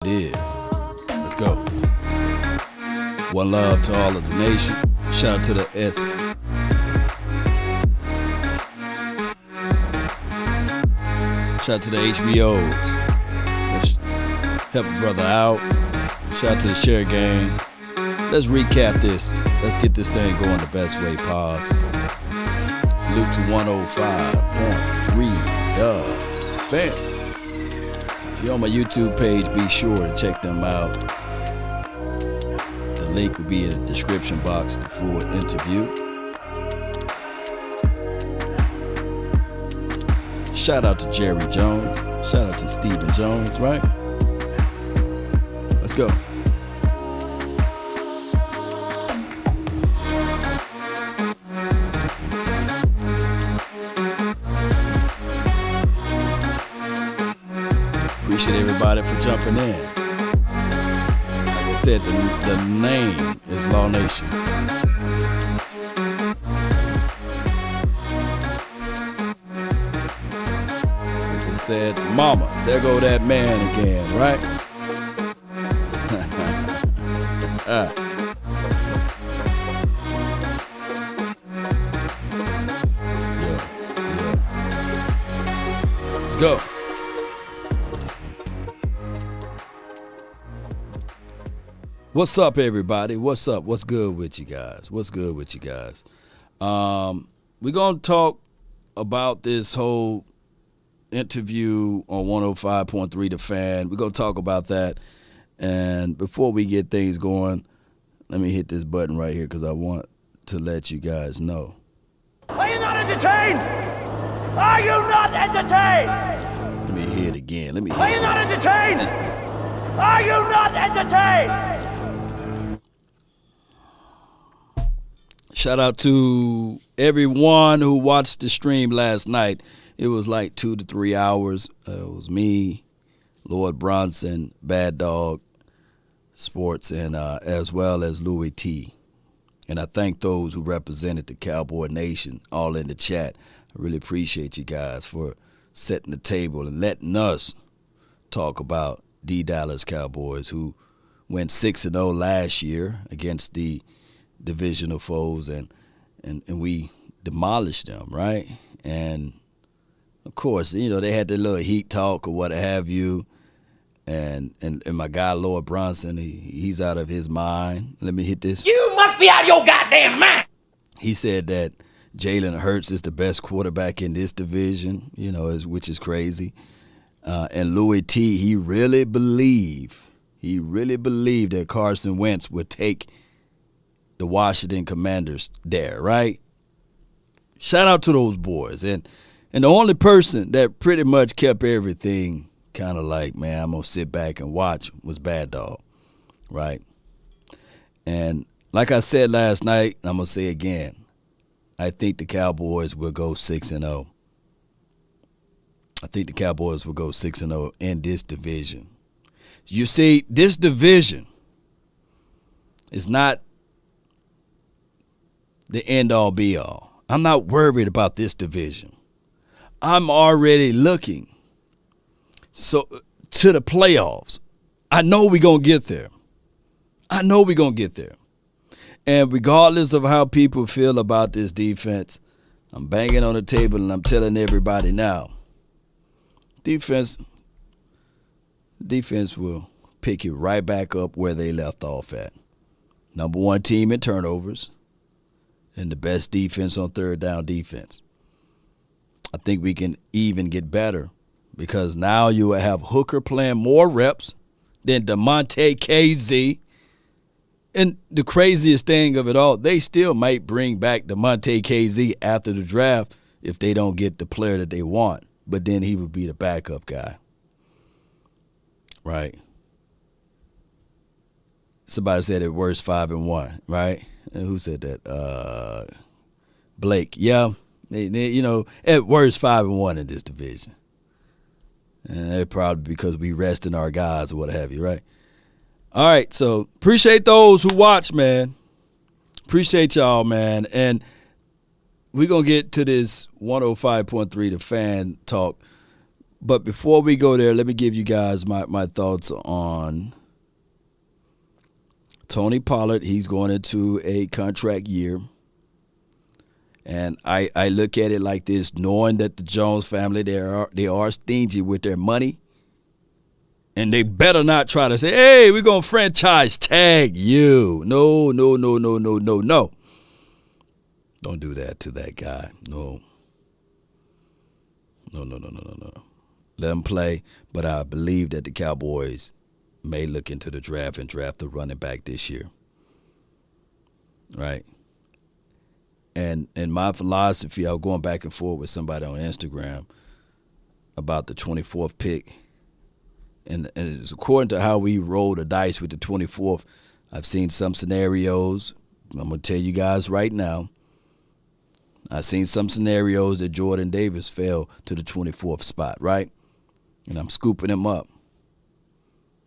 It is. Let's go. One love to all of the nation. Shout out to the S. Shout out to the HBOs. Let's help a brother out. Shout out to the Share Gang. Let's recap this. Let's get this thing going the best way possible. Salute to 105.3 The Fan. If you're on my YouTube page, be sure to check them out. The link will be in the description box, the full interview. Shout out to Jerry Jones. Shout out to Stephen Jones, right? Let's go. Appreciate everybody for jumping in. Like I said, the name is Law Nation. Like I said, mama, there go that man again, right? Yeah. Let's go. What's up, everybody? What's up? What's good with you guys? We're going to talk about this whole interview on 105.3 The Fan. We're going to talk about that. And before we get things going, let me hit this button right here because I want to let you guys know. Are you not entertained? Are you not entertained? Let me hear it again. Are you not entertained? Are you not entertained? Shout out to everyone who watched the stream last night. It was like 2 to 3 hours. It was me, Lord Bronson, Bad Dog Sports, and as well as Louis T. And I thank those who represented the Cowboy Nation all in the chat. I really appreciate you guys for setting the table and letting us talk about the Dallas Cowboys, who went 6-0 last year against the divisional foes, and we demolished them, right? And of course, you know, they had their little heat talk or what have you, and my guy Lord Bronson, he's out of his mind. Let me hit this. You must be out of your goddamn mind. He said that Jalen Hurts is the best quarterback in this division, you know, which is crazy. And Louis T, he really believed that Carson Wentz would take the Washington Commanders there, right? Shout out to those boys. And the only person that pretty much kept everything kind of like, man, I'm going to sit back and watch was Bad Dog, right? And like I said last night, I'm going to say again, I think the Cowboys will go 6-0. I think the Cowboys will go 6-0 in this division. You see, this division is not the end-all, be-all. I'm not worried about this division. I'm already looking to the playoffs. I know we're going to get there. And regardless of how people feel about this defense, I'm banging on the table and I'm telling everybody now, defense will pick you right back up where they left off at. Number one team in turnovers and the best defense on third down defense. I think we can even get better because now you will have Hooker playing more reps than DeMonte KZ. And the craziest thing of it all, they still might bring back DeMonte KZ after the draft if they don't get the player that they want. But then he would be the backup guy. Right? Somebody said at worst 5-1, right? And who said that? Blake. Yeah. You know, at worst 5-1 in this division. And that's probably because we resting our guys or what have you, right? All right, so appreciate those who watch, man. Appreciate y'all, man. And we're going to get to this 105.3 The Fan talk. But before we go there, let me give you guys my thoughts on Tony Pollard. He's going into a contract year. And I look at it like this, knowing that the Jones family, they are stingy with their money. And they better not try to say, hey, we're going to franchise tag you. No. Don't do that to that guy. No. Let him play. But I believe that the Cowboys may look into the draft and draft the running back this year. Right? And my philosophy, I was going back and forth with somebody on Instagram about the 24th pick. And it's according to how we roll the dice with the 24th. I've seen some scenarios. I'm going to tell you guys right now. I've seen some scenarios that Jordan Davis fell to the 24th spot, right? And I'm scooping him up.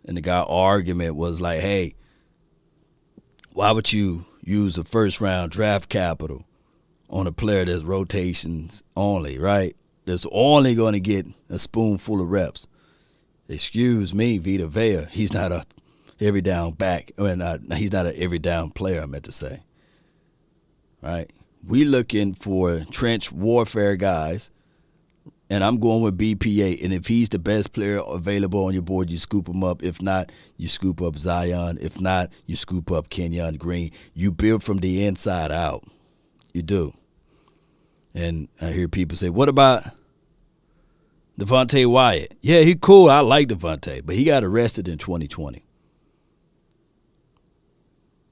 And the guy's argument was like, hey, why would you use a first-round draft capital on a player that's rotations only, right? That's only going to get a spoonful of reps. Excuse me, Vita Vea. He's not a every down back. He's not an every down player, I meant to say. Right? We looking for trench warfare guys, and I'm going with BPA. And if he's the best player available on your board, you scoop him up. If not, you scoop up Zion. If not, you scoop up Kenyon Green. You build from the inside out. You do. And I hear people say, what about Devontae Wyatt? Yeah, he cool. I like Devontae, but he got arrested in 2020.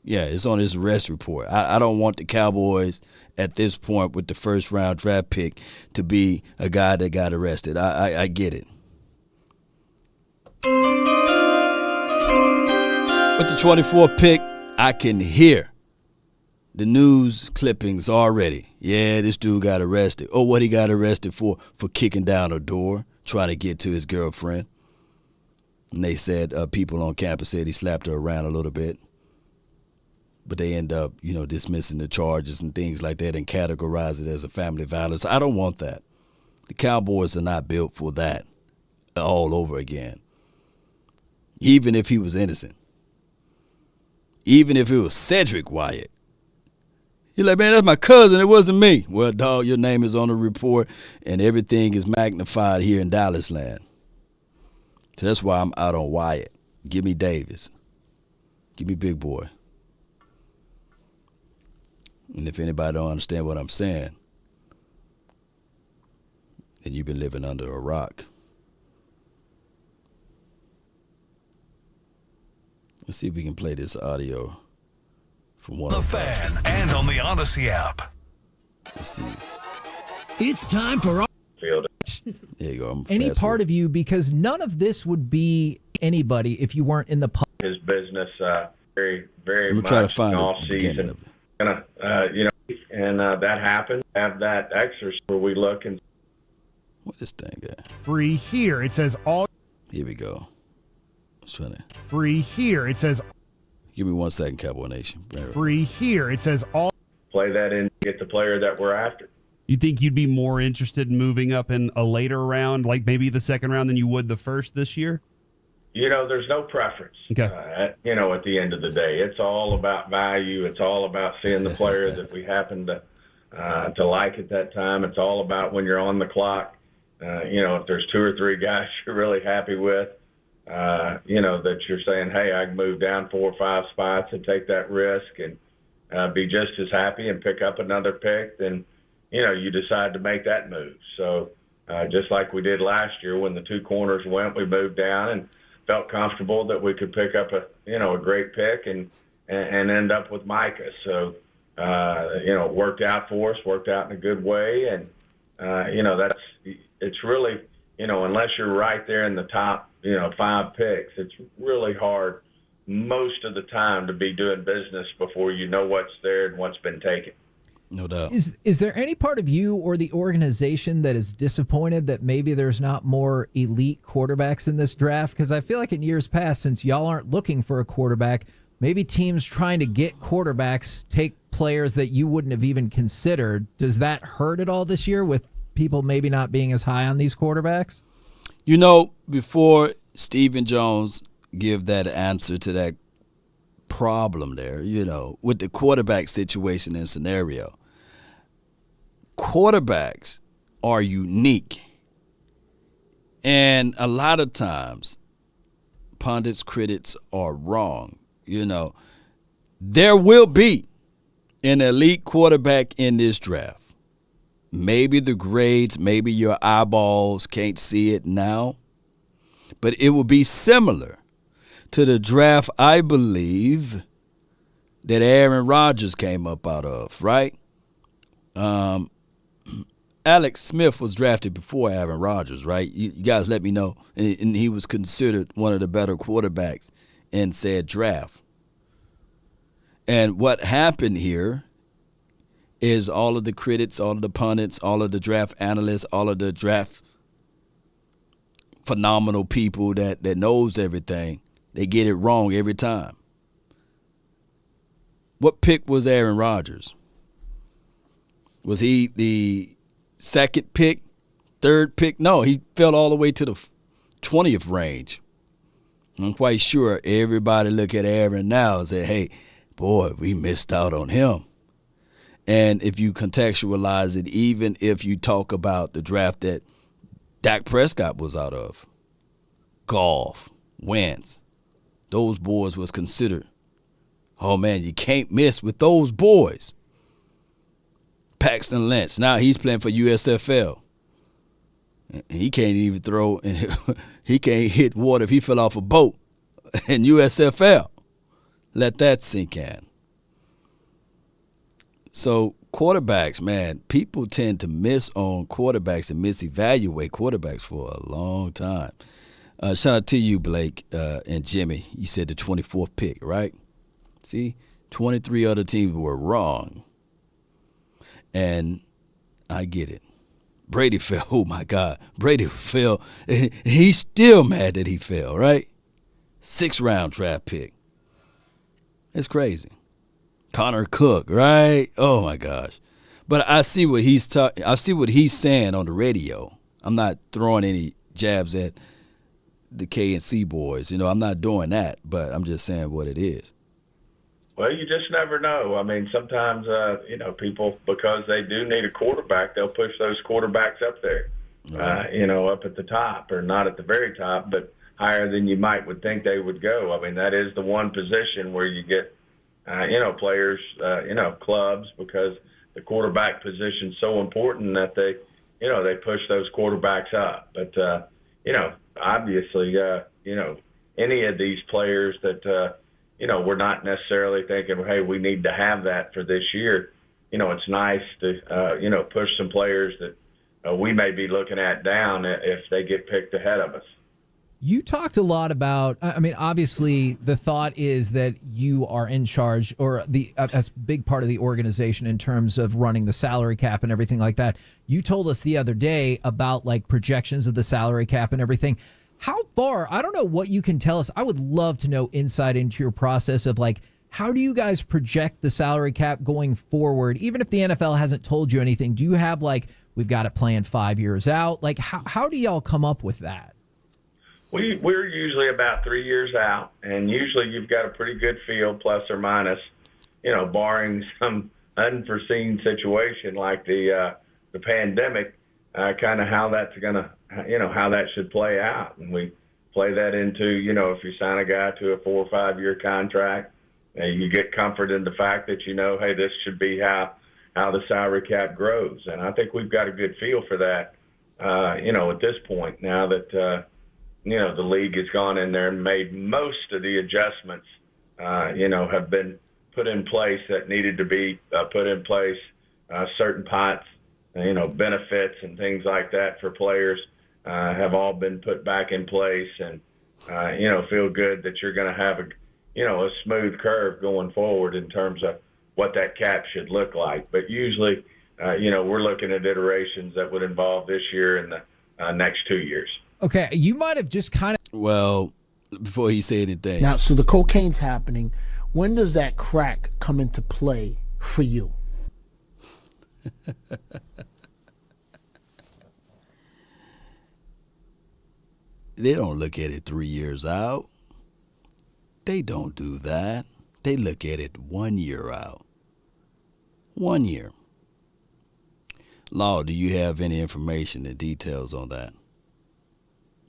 Yeah, it's on his arrest report. I don't want the Cowboys at this point with the first-round draft pick to be a guy that got arrested. I get it. With the 24th pick, I can hear the news clippings already. Yeah, this dude got arrested. Oh, what he got arrested for? For kicking down a door, trying to get to his girlfriend. And they said people on campus said he slapped her around a little bit. But they end up, dismissing the charges and things like that and categorize it as a family violence. I don't want that. The Cowboys are not built for that all over again. Even if he was innocent. Even if it was Cedric Wyatt. You're like, man, that's my cousin. It wasn't me. Well, dog, your name is on the report, and everything is magnified here in Dallas land. So that's why I'm out on Wyatt. Give me Davis. Give me Big Boy. And if anybody don't understand what I'm saying, then you've been living under a rock. Let's see if we can play this audio from one The Fan and on the Odyssey app. Let's see. It's time for There you go. any part of you, because none of this would be anybody if you weren't in the his business very, very Let me much try to find off the beginning season. of it. That happened. Have that exercise where we look and What this thing got? Free here. It says all Here we go. Let's try to free here. It says give me 1 second, Cowboy Nation. free here. It says all play that in, get the player that we're after. You think you'd be more interested in moving up in a later round, like maybe the second round, than you would the first this year? There's no preference. Okay. At the end of the day, it's all about value. It's all about seeing the player that we happen to like at that time. It's all about when you're on the clock. If there's 2 or 3 guys you're really happy with, that you're saying, hey, I can move down 4 or 5 spots and take that risk and be just as happy and pick up another pick, then, you decide to make that move. So just like we did last year when the 2 corners went, we moved down and felt comfortable that we could pick up a great pick and end up with Micah. So, it worked out for us, worked out in a good way. And, it's really, unless you're right there in the top, 5 picks, it's really hard most of the time to be doing business before you know what's there and what's been taken. No doubt. Is there any part of you or the organization that is disappointed that maybe there's not more elite quarterbacks in this draft? Because I feel like in years past, since y'all aren't looking for a quarterback, maybe teams trying to get quarterbacks take players that you wouldn't have even considered. Does that hurt at all this year with people maybe not being as high on these quarterbacks? Before Stephen Jones give that answer to that problem there, with the quarterback situation and scenario, quarterbacks are unique. And a lot of times, pundits, critics are wrong. There will be an elite quarterback in this draft. Maybe the grades, maybe your eyeballs can't see it now, but it will be similar to the draft, I believe, that Aaron Rodgers came up out of, right? Alex Smith was drafted before Aaron Rodgers, right? You guys let me know. And he was considered one of the better quarterbacks in said draft. And what happened here is all of the critics, all of the pundits, all of the draft analysts, all of the draft phenomenal people that knows everything, they get it wrong every time. What pick was Aaron Rodgers? Was he the second pick, third pick? No, he fell all the way to the 20th range. I'm quite sure everybody look at Aaron now and say, hey, boy, we missed out on him. And if you contextualize it, even if you talk about the draft that Dak Prescott was out of, Goff, Wentz, those boys was considered, oh, man, you can't miss with those boys. Paxton Lynch, now he's playing for USFL. He can't even throw, and he can't hit water if he fell off a boat in USFL. Let that sink in. So quarterbacks, man, people tend to miss on quarterbacks and misevaluate quarterbacks for a long time. Shout out to you, Blake and Jimmy. You said the 24th pick, right? See, 23 other teams were wrong. And I get it. Brady fell. Oh, my God. Brady fell. He's still mad that he fell, right? 6th-round draft pick. It's crazy. Connor Cook, right? Oh, my gosh. But I see what I see what he's saying on the radio. I'm not throwing any jabs at the K&C boys. I'm not doing that, but I'm just saying what it is. Well, you just never know. I mean, sometimes, people, because they do need a quarterback, they'll push those quarterbacks up there, Right. up at the top, or not at the very top, but higher than you might would think they would go. I mean, that is the one position where you get, players, clubs, because the quarterback position is so important that they push those quarterbacks up. But, obviously, any of these players that, we're not necessarily thinking, hey, we need to have that for this year. It's nice to, push some players that we may be looking at down if they get picked ahead of us. You talked a lot about, obviously the thought is that you are in charge, or as a big part of the organization in terms of running the salary cap and everything like that. You told us the other day about like projections of the salary cap and everything. How far, I don't know what you can tell us. I would love to know insight into your process of like, how do you guys project the salary cap going forward? Even if the NFL hasn't told you anything, do you have like, we've got it planned 5 years out? Like, how do y'all come up with that? We're usually about 3 years out, and usually you've got a pretty good feel, plus or minus, barring some unforeseen situation like the pandemic, kind of how that's going to, how that should play out. And we play that into, if you sign a guy to a 4 or 5 year contract, you get comfort in the fact that, hey, this should be how the salary cap grows. And I think we've got a good feel for that, at this point now that, the league has gone in there and made most of the adjustments, have been put in place that needed to be put in place, certain pots, benefits and things like that for players have all been put back in place, and, feel good that you're going to have a smooth curve going forward in terms of what that cap should look like. But usually, we're looking at iterations that would involve this year and the next 2 years. Okay, you might have just kind of. Well, before he say anything. Now, so the cocaine's happening. When does that crack come into play for you? They don't look at it 3 years out. They don't do that. They look at it 1 year out. 1 year. Law, do you have any information and details on that?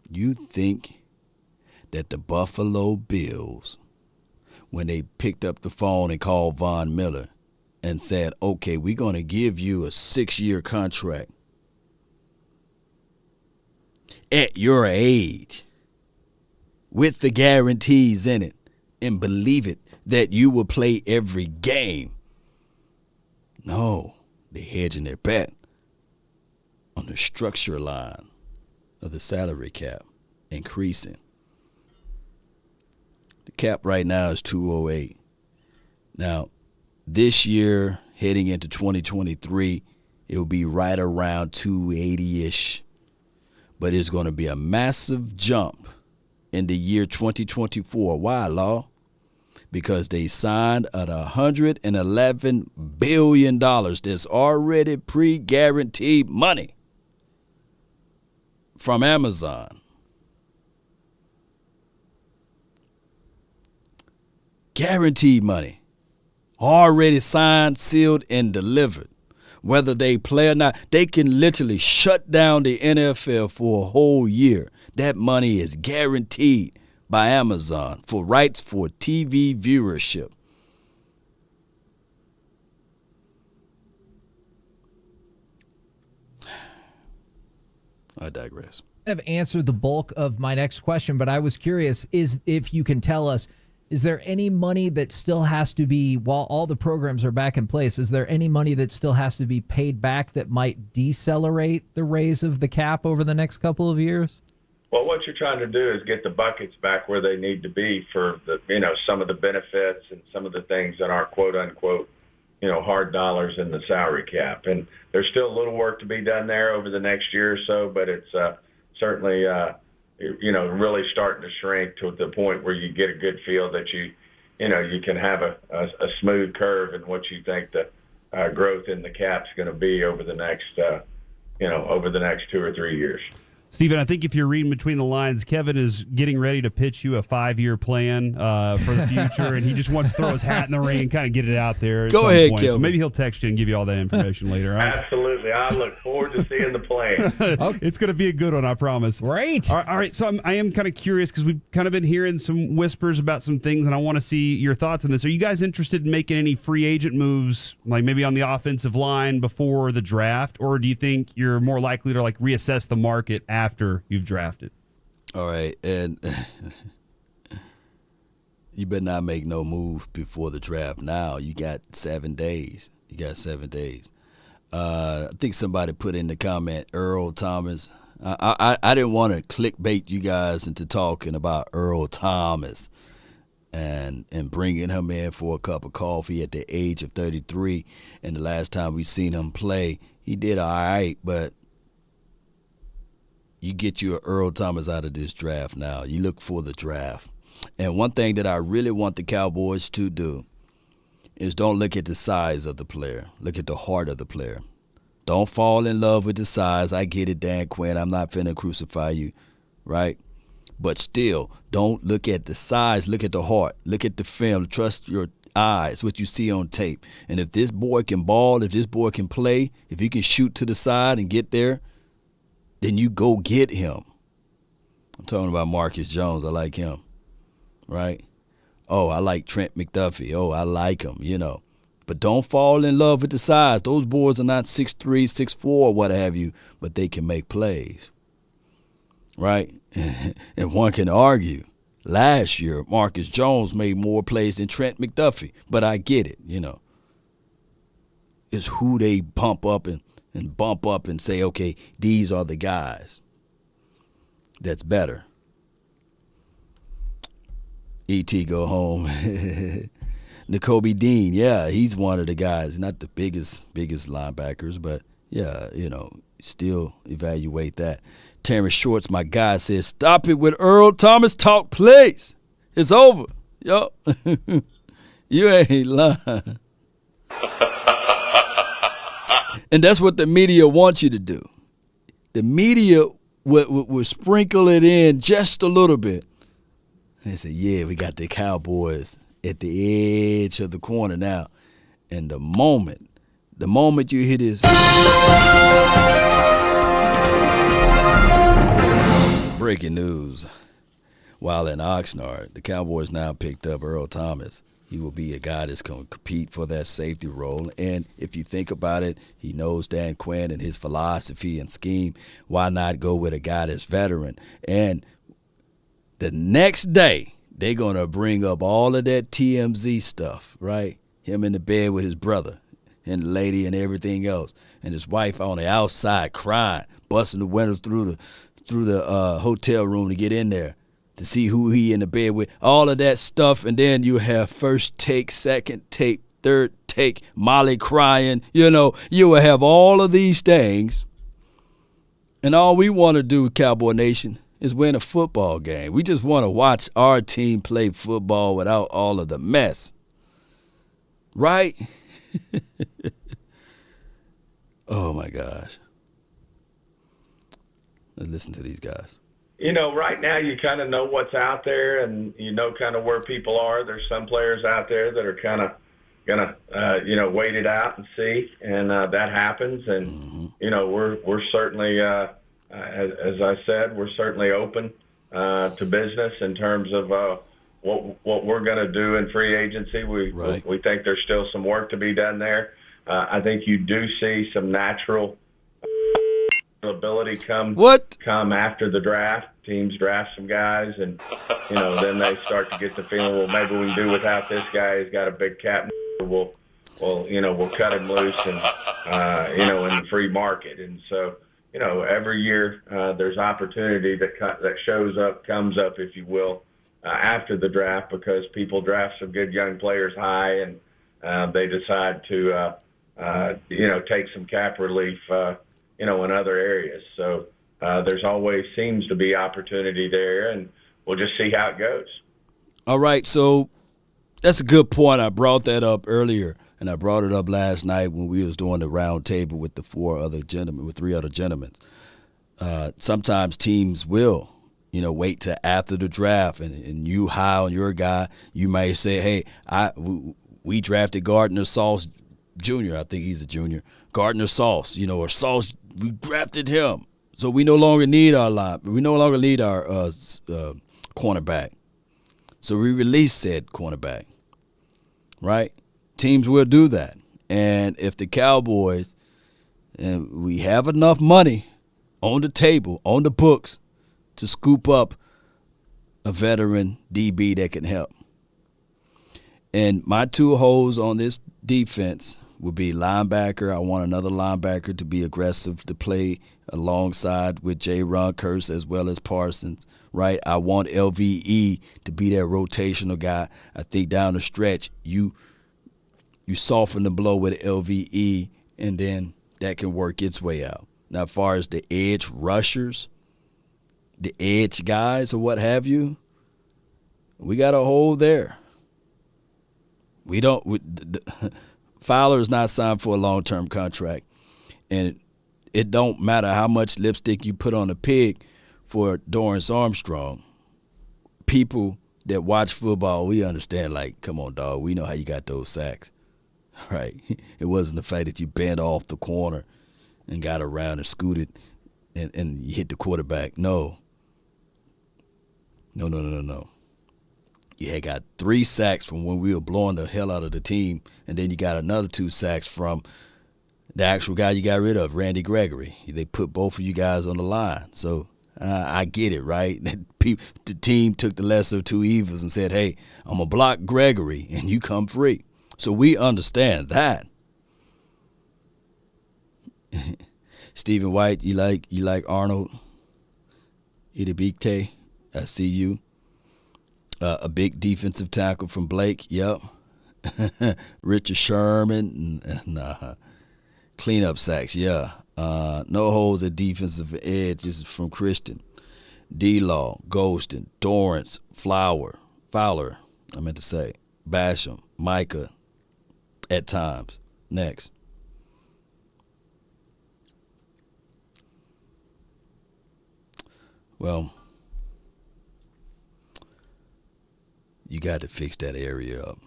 You think that the Buffalo Bills, when they picked up the phone and called Von Miller and said, okay, we're going to give you a 6-year contract at your age with the guarantees in it, and believe it, that you will play every game. No, they're hedging their bet on the structure line of the salary cap increasing. The cap right now is 208. Now, this year, heading into 2023, it will be right around 280-ish. But it's going to be a massive jump in the year 2024. Why, Law? Because they signed at $111 billion. That's already pre-guaranteed money from Amazon. Guaranteed money. Already signed, sealed, and delivered. Whether they play or not, they can literally shut down the NFL for a whole year. That money is guaranteed by Amazon for rights for TV viewership. I digress. Have answered the bulk of my next question, but I was curious is if you can tell us, is there any money that still has to be, while all the programs are back in place, is there any money that still has to be paid back that might decelerate the raise of the cap over the next couple of years? Well, what you're trying to do is get the buckets back where they need to be for the, some of the benefits and some of the things that are quote unquote, hard dollars in the salary cap. And there's still a little work to be done there over the next year or so, but it's certainly, really starting to shrink to the point where you get a good feel that you can have a smooth curve in what you think the growth in the cap's going to be over the next, over the next 2 or 3 years. Stephen, I think if you're reading between the lines, Kevin is getting ready to pitch you a 5-year plan for the future, and he just wants to throw his hat in the ring and kind of get it out there. Go ahead, point. Kevin. So maybe he'll text you and give you all that information later. Right? Absolutely. I look forward to seeing the plan. It's going to be a good one, I promise. Great. All right. So I am kind of curious because we've kind of been hearing some whispers about some things, and I want to see your thoughts on this. Are you guys interested in making any free agent moves, like maybe on the offensive line before the draft, or do you think you're more likely to reassess the market after you've drafted? All right, and you better not make no move before the draft. Now you got 7 days. I think somebody put in the comment Earl Thomas. I didn't want to clickbait you guys into talking about Earl Thomas and bringing him in for a cup of coffee at the age of 33. And the last time we seen him play, he did all right, but you get your Earl Thomas out of this draft now. You look for the draft. And one thing that I really want the Cowboys to do is don't look at the size of the player. Look at the heart of the player. Don't fall in love with the size. I get it, Dan Quinn. I'm not finna crucify you, right? But still, don't look at the size. Look at the heart. Look at the film. Trust your eyes, what you see on tape. And if this boy can ball, if this boy can play, if he can shoot to the side and get there, then you go get him. I'm talking about Marcus Jones. I like him, right? Oh, I like Trent McDuffie. Oh, I like him, But don't fall in love with the size. Those boys are not 6'3", 6'4", what have you, but they can make plays, right? And one can argue. Last year, Marcus Jones made more plays than Trent McDuffie, but I get it, It's who they bump up and say, okay, these are the guys that's better. E.T. go home. Nakobe Dean, yeah, he's one of the guys, not the biggest linebackers, but yeah, still evaluate that. Terrence Shorts, my guy, says, stop it with Earl Thomas talk, please. It's over. Yo, you ain't lying. And that's what the media wants you to do. The media would sprinkle it in just a little bit. And they said, yeah, we got the Cowboys at the edge of the corner now. And the moment you hear this breaking news, while in Oxnard, the Cowboys now picked up Earl Thomas. He will be a guy that's going to compete for that safety role. And if you think about it, he knows Dan Quinn and his philosophy and scheme. Why not go with a guy that's veteran? And the next day, they're going to bring up all of that TMZ stuff, right? Him in the bed with his brother and the lady and everything else. And his wife on the outside crying, busting the windows through the hotel room to get in there to see who he in the bed with, all of that stuff. And then you have first take, second take, third take, Molly crying. You will have all of these things. And all we want to do, Cowboy Nation, is win a football game. We just want to watch our team play football without all of the mess. Right? Oh, my gosh. Let's listen to these guys. Right now you kind of know what's out there and you know kind of where people are. There's some players out there that are kind of going to, wait it out and see. And that happens. And, we're certainly, as I said, we're certainly open to business in terms of what we're going to do in free agency. We think there's still some work to be done there. I think you do see some natural ability come after the draft. Teams draft some guys, and then they start to get the feeling, well, maybe we can do without this guy. He's got a big cap. We'll cut him loose and in the free market. And so every year there's opportunity that shows up, comes up, if you will, after the draft, because people draft some good young players high, and they decide to take some cap relief in other areas. So there's always seems to be opportunity there, and we'll just see how it goes. All right, so that's a good point. I brought that up earlier, and I brought it up last night when we was doing the round table with the three other gentlemen. Sometimes teams will, wait till after the draft, and you high on your guy, you may say, hey, we drafted Gardner Sauce Jr. I think he's a junior. Gardner Sauce, or Sauce, we drafted him. So we no longer need our line. We no longer need our cornerback. So we release said cornerback, right? Teams will do that. And if the Cowboys, and we have enough money on the table, on the books, to scoop up a veteran DB that can help. And my two holes on this defense would be linebacker. I want another linebacker to be aggressive, to play alongside with J-Ron Curse as well as Parsons, right? I want LVE to be that rotational guy. I think down the stretch, you soften the blow with LVE, and then that can work its way out. Now, as far as the edge rushers, the edge guys or what have you, we got a hole there. Fowler is not signed for a long-term contract, and it don't matter how much lipstick you put on a pig for Dorrance Armstrong. People that watch football, we understand, like, come on, dog, we know how you got those sacks, right? It wasn't the fact that you bent off the corner and got around and scooted and you hit the quarterback. No. You had got 3 sacks from when we were blowing the hell out of the team, and then you got another 2 sacks from the actual guy you got rid of, Randy Gregory. They put both of you guys on the line. So I get it, right? The team took the lesser of two evils and said, hey, I'm going to block Gregory, and you come free. So we understand that. Stephen White, you like Arnold? Idibike, I see you. A big defensive tackle from Blake, yep. Richard Sherman, nah. Cleanup sacks, yeah. No holes at defensive edges from Christian. D-Law, Golston, Dorrance, Fowler, I meant to say, Basham, Micah, at times. Next. Well, you got to fix that area up.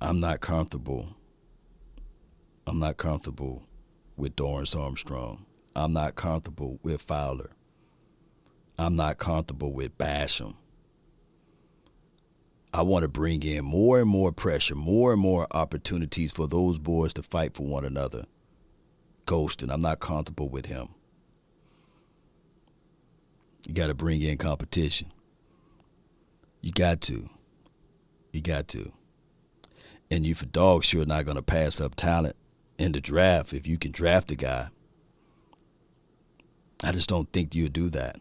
I'm not comfortable with Dorrance Armstrong. I'm not comfortable with Fowler. I'm not comfortable with Basham. I want to bring in more and more pressure, more and more opportunities for those boys to fight for one another. Ghosting, I'm not comfortable with him. You got to bring in competition. You got to. And you for dog sure not going to pass up talent in the draft if you can draft a guy. I just don't think you'll do that.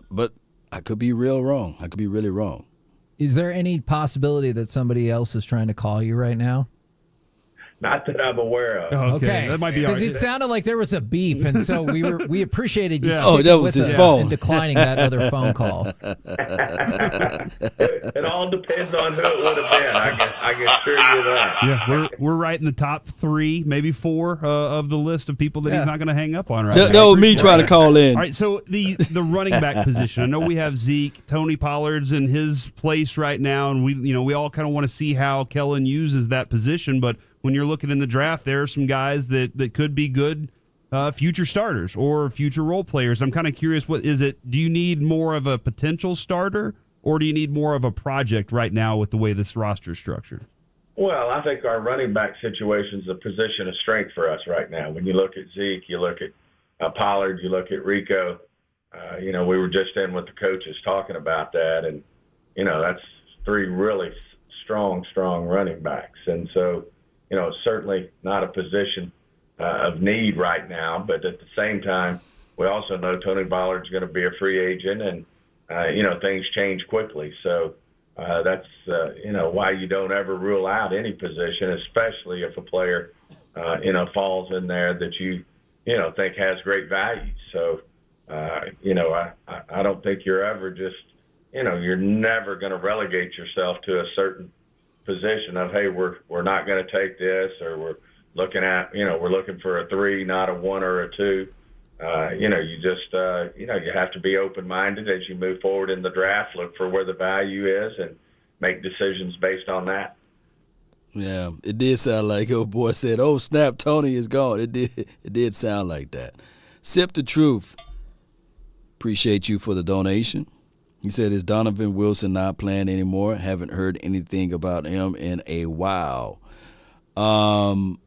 But I could be real wrong. I could be really wrong. Is there any possibility that somebody else is trying to call you right now? Not that I'm aware of. Okay. That might be because it sounded like there was a beep, and so we appreciated you sticking that was with his us phone. and declining that other phone call. It all depends on who it would have been. I can assure you that. Yeah, we're right in the top 3, maybe 4 of the list of people that he's not going to hang up on right now. That was me trying to call in. All right, so the running back position. I know we have Zeke, Tony Pollard's in his place right now, and we all kind of want to see how Kellen uses that position. But when you're looking in the draft, there are some guys that could be good future starters or future role players. I'm kind of curious, what is it? Do you need more of a potential starter, or do you need more of a project right now with the way this roster is structured? Well, I think our running back situation is a position of strength for us right now. When you look at Zeke, you look at Pollard, you look at Rico. We were just in with the coaches talking about that, and that's 3 really strong running backs. And so, it's certainly not a position of need right now, but at the same time, we also know Tony Pollard's going to be a free agent, and things change quickly. So that's why you don't ever rule out any position, especially if a player falls in there that you think has great value. So I don't think you're ever just you're never going to relegate yourself to a certain position of, hey, we're not going to take this, or we're looking for a 3, not a 1 or a 2. You just you have to be open-minded as you move forward in the draft. Look for where the value is and make decisions based on that. Yeah, it did sound like old boy said, "Oh snap, Tony is gone." It did sound like that. Sip the Truth. Appreciate you for the donation. He said, "Is Donovan Wilson not playing anymore? Haven't heard anything about him in a while." No,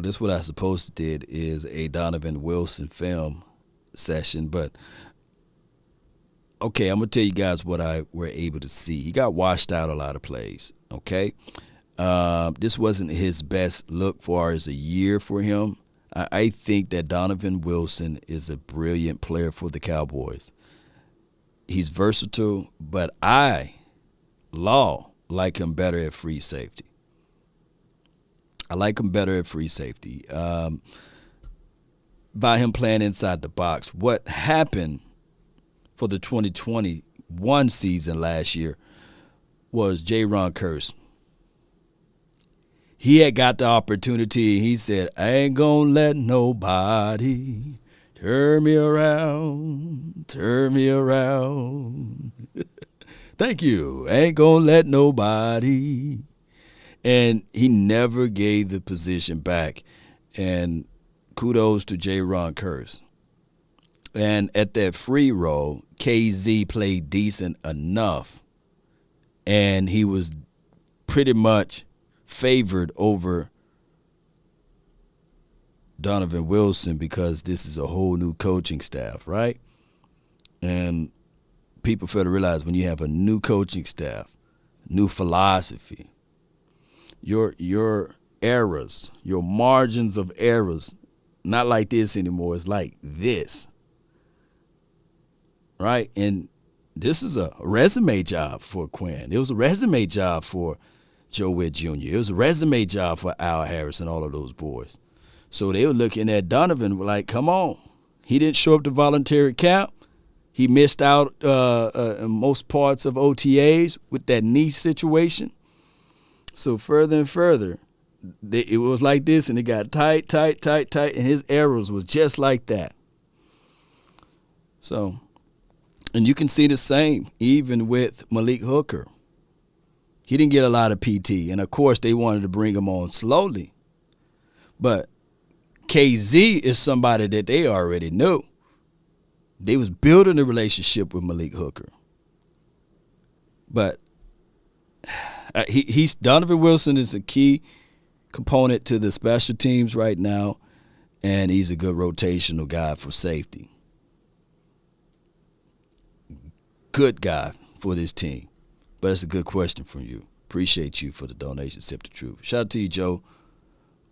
this is what I supposed to did is a Donovan Wilson film session. But, okay, I'm going to tell you guys what I were able to see. He got washed out a lot of plays, okay? This wasn't his best look far as a year for him. I think that Donovan Wilson is a brilliant player for the Cowboys. He's versatile, but I like him better at free safety. By him playing inside the box. What happened for the 2021 season last year was J-Ron Curse. He had got the opportunity. He said, "I ain't gonna let nobody turn me around. Thank you. I ain't gonna let nobody." And he never gave the position back. And kudos to J-Ron Curse. And at that free roll, KZ played decent enough. And he was pretty much favored over Donovan Wilson because this is a whole new coaching staff, right? And people fail to realize when you have a new coaching staff, new philosophy, your errors, your margins of errors, not like this anymore. It's like this, right? And this is a resume job for Quinn. It was a resume job for Joe Witt Jr. It was a resume job for Al Harris and all of those boys. So they were looking at Donovan like, come on. He didn't show up to voluntary camp. He missed out in most parts of OTAs with that knee situation. So further and further, it was like this, and it got tight, and his arrows was just like that. So, and you can see the same even with Malik Hooker. He didn't get a lot of PT, and of course they wanted to bring him on slowly. But KZ is somebody that they already knew. They was building a relationship with Malik Hooker. But he's Donovan Wilson is a key component to the special teams right now, and he's a good rotational guy for safety. Good guy for this team. But it's a good question from you. Appreciate you for the donation. Sip the truth. Shout out to you, Joe,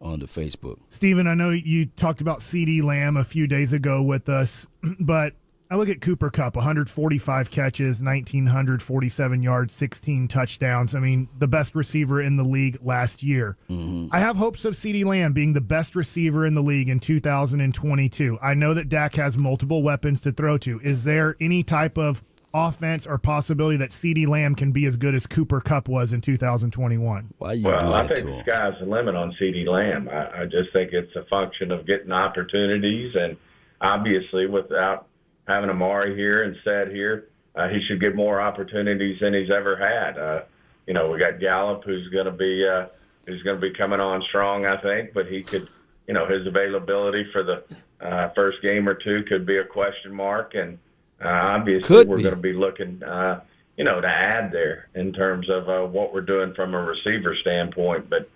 on the Facebook. Steven, I know you talked about CeeDee Lamb a few days ago with us, but I look at Cooper Kupp, 145 catches, 1,947 yards, 16 touchdowns. I mean, the best receiver in the league last year. Mm-hmm. I have hopes of CeeDee Lamb being the best receiver in the league in 2022. I know that Dak has multiple weapons to throw to. Is there any type of offense or possibility that CeeDee Lamb can be as good as Cooper Kupp was in 2021? Why you well, do I that think to the him? sky's the limit on CeeDee Lamb. I just think it's a function of getting opportunities, and obviously without having Amari here and Sed here, he should get more opportunities than he's ever had. We got Gallup, who's going to be coming on strong, I think, but he could, his availability for the first game or two could be a question mark, and obviously we're going to be looking, to add there in terms of what we're doing from a receiver standpoint. But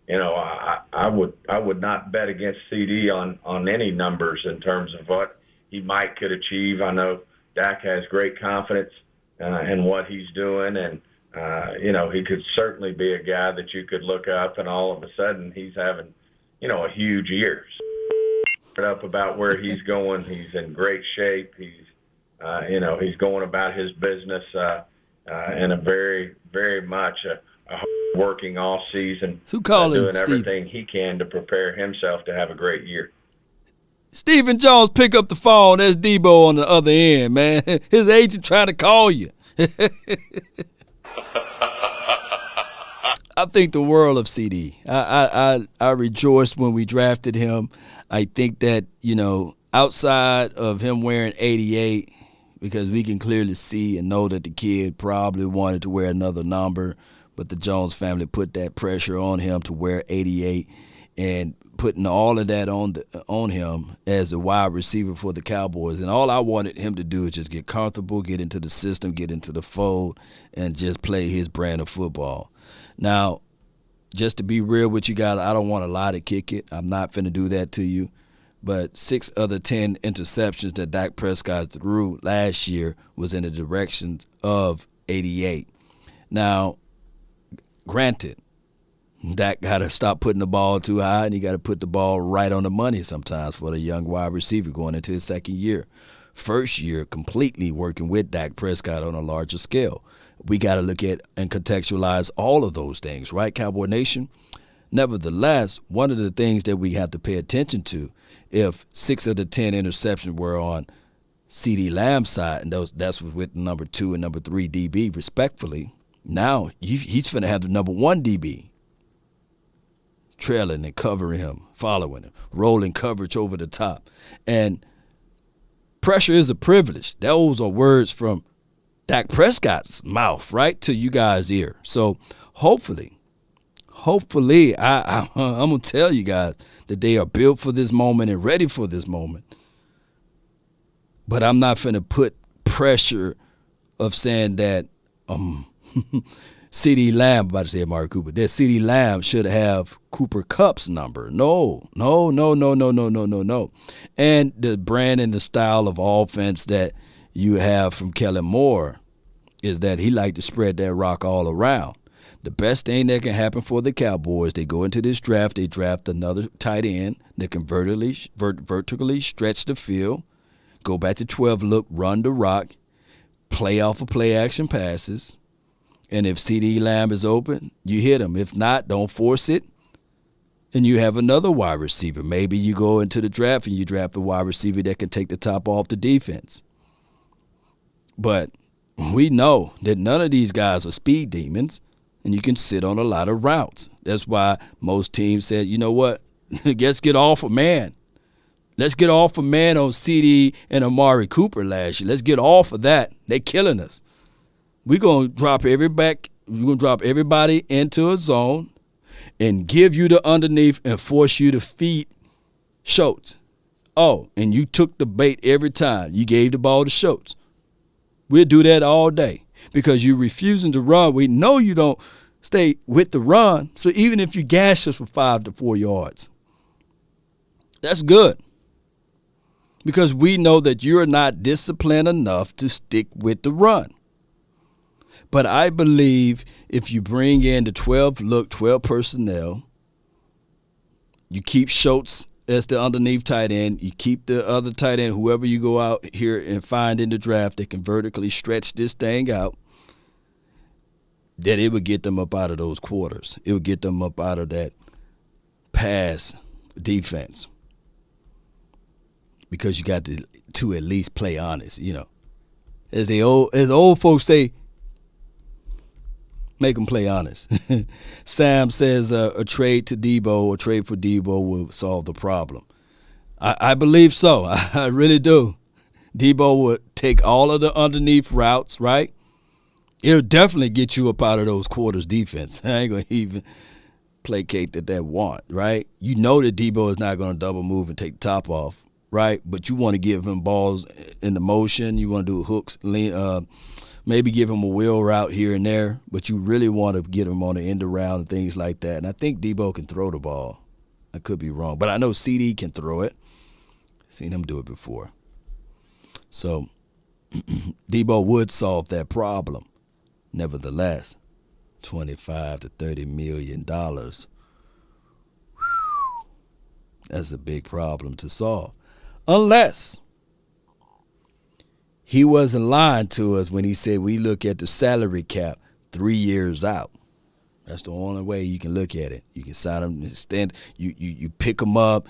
I would not bet against CD on any numbers in terms of what he could achieve. I know Dak has great confidence in what he's doing, and he could certainly be a guy that you could look up, and all of a sudden he's having a huge year. Up about where he's going, he's in great shape. He's he's going about his business in a very, very much a working off season, doing everything he can to prepare himself to have a great year. Stephen Jones, pick up the phone. There's Deebo on the other end, man. His agent trying to call you. I think the world of CD. I rejoiced when we drafted him. I think that, outside of him wearing 88, because we can clearly see and know that the kid probably wanted to wear another number, but the Jones family put that pressure on him to wear 88, and putting all of that on him as a wide receiver for the Cowboys. And all I wanted him to do is just get comfortable, get into the system, get into the fold, and just play his brand of football. Now, just to be real with you guys, I don't want to lie to kick it. I'm not finna do that to you. But 6 of the 10 interceptions that Dak Prescott threw last year was in the direction of 88. Now, granted, Dak got to stop putting the ball too high, and he got to put the ball right on the money sometimes for the young wide receiver going into his second year. First year, completely working with Dak Prescott on a larger scale. We got to look at and contextualize all of those things, right, Cowboy Nation? Nevertheless, one of the things that we have to pay attention to, if 6 of the 10 interceptions were on CeeDee Lamb's side, and that's with number 2 and number 3 DB, respectfully, now he's going to have the number 1 DB trailing and covering him, following him, rolling coverage over the top. And pressure is a privilege. Those are words from Dak Prescott's mouth, right, to you guys' ear. So hopefully, I'm going to tell you guys that they are built for this moment and ready for this moment. But I'm not finna put pressure of saying that CeeDee Lamb, I'm about to say Amari Cooper, that CeeDee Lamb should have Cooper Kupp's number. No. And the brand and the style of offense that you have from Kellen Moore is that he like to spread that rock all around. The best thing that can happen for the Cowboys, they go into this draft, they draft another tight end that can vertically stretch the field, go back to 12 look, run the rock, play off of play action passes, and if CeeDee Lamb is open, you hit him. If not, don't force it, and you have another wide receiver. Maybe you go into the draft and you draft a wide receiver that can take the top off the defense. But we know that none of these guys are speed demons. and you can sit on a lot of routes. That's why most teams said, you know what, let's get off of man. Let's get off of man on CD and Amari Cooper last year. Let's get off of that. They're killing us. We're going to drop everybody into a zone and give you the underneath and force you to feed Schultz. Oh, and you took the bait every time. You gave the ball to Schultz. We'll do that all day because you're refusing to run. We know you don't stay with the run. So even if you gash us for 5 to 4 yards, that's good because we know that you're not disciplined enough to stick with the run. But I believe if you bring in the 12 personnel, you keep Schultz as the underneath tight end, you keep the other tight end, whoever you go out here and find in the draft that can vertically stretch this thing out, that it would get them up out of those quarters. It would get them up out of that pass defense. Because you got to at least play honest, you know. As old folks say, make them play honest. Sam says a trade to Deebo, a trade for Deebo will solve the problem. I believe so. I really do. Deebo would take all of the underneath routes, right? It'll definitely get you up out of those quarters defense. I ain't going to even placate that want, right? You know that Deebo is not going to double move and take the top off, right? But you want to give him balls in the motion. You want to do hooks, maybe give him a wheel route here and there, but you really want to get him on the end around and things like that. And I think Deebo can throw the ball. I could be wrong, but I know CD can throw it. Seen him do it before. So Deebo would solve that problem. Nevertheless, $25 to $30 million. That's a big problem to solve. Unless he wasn't lying to us when he said we look at the salary cap 3 years out. That's the only way you can look at it. You can sign him, you pick him up.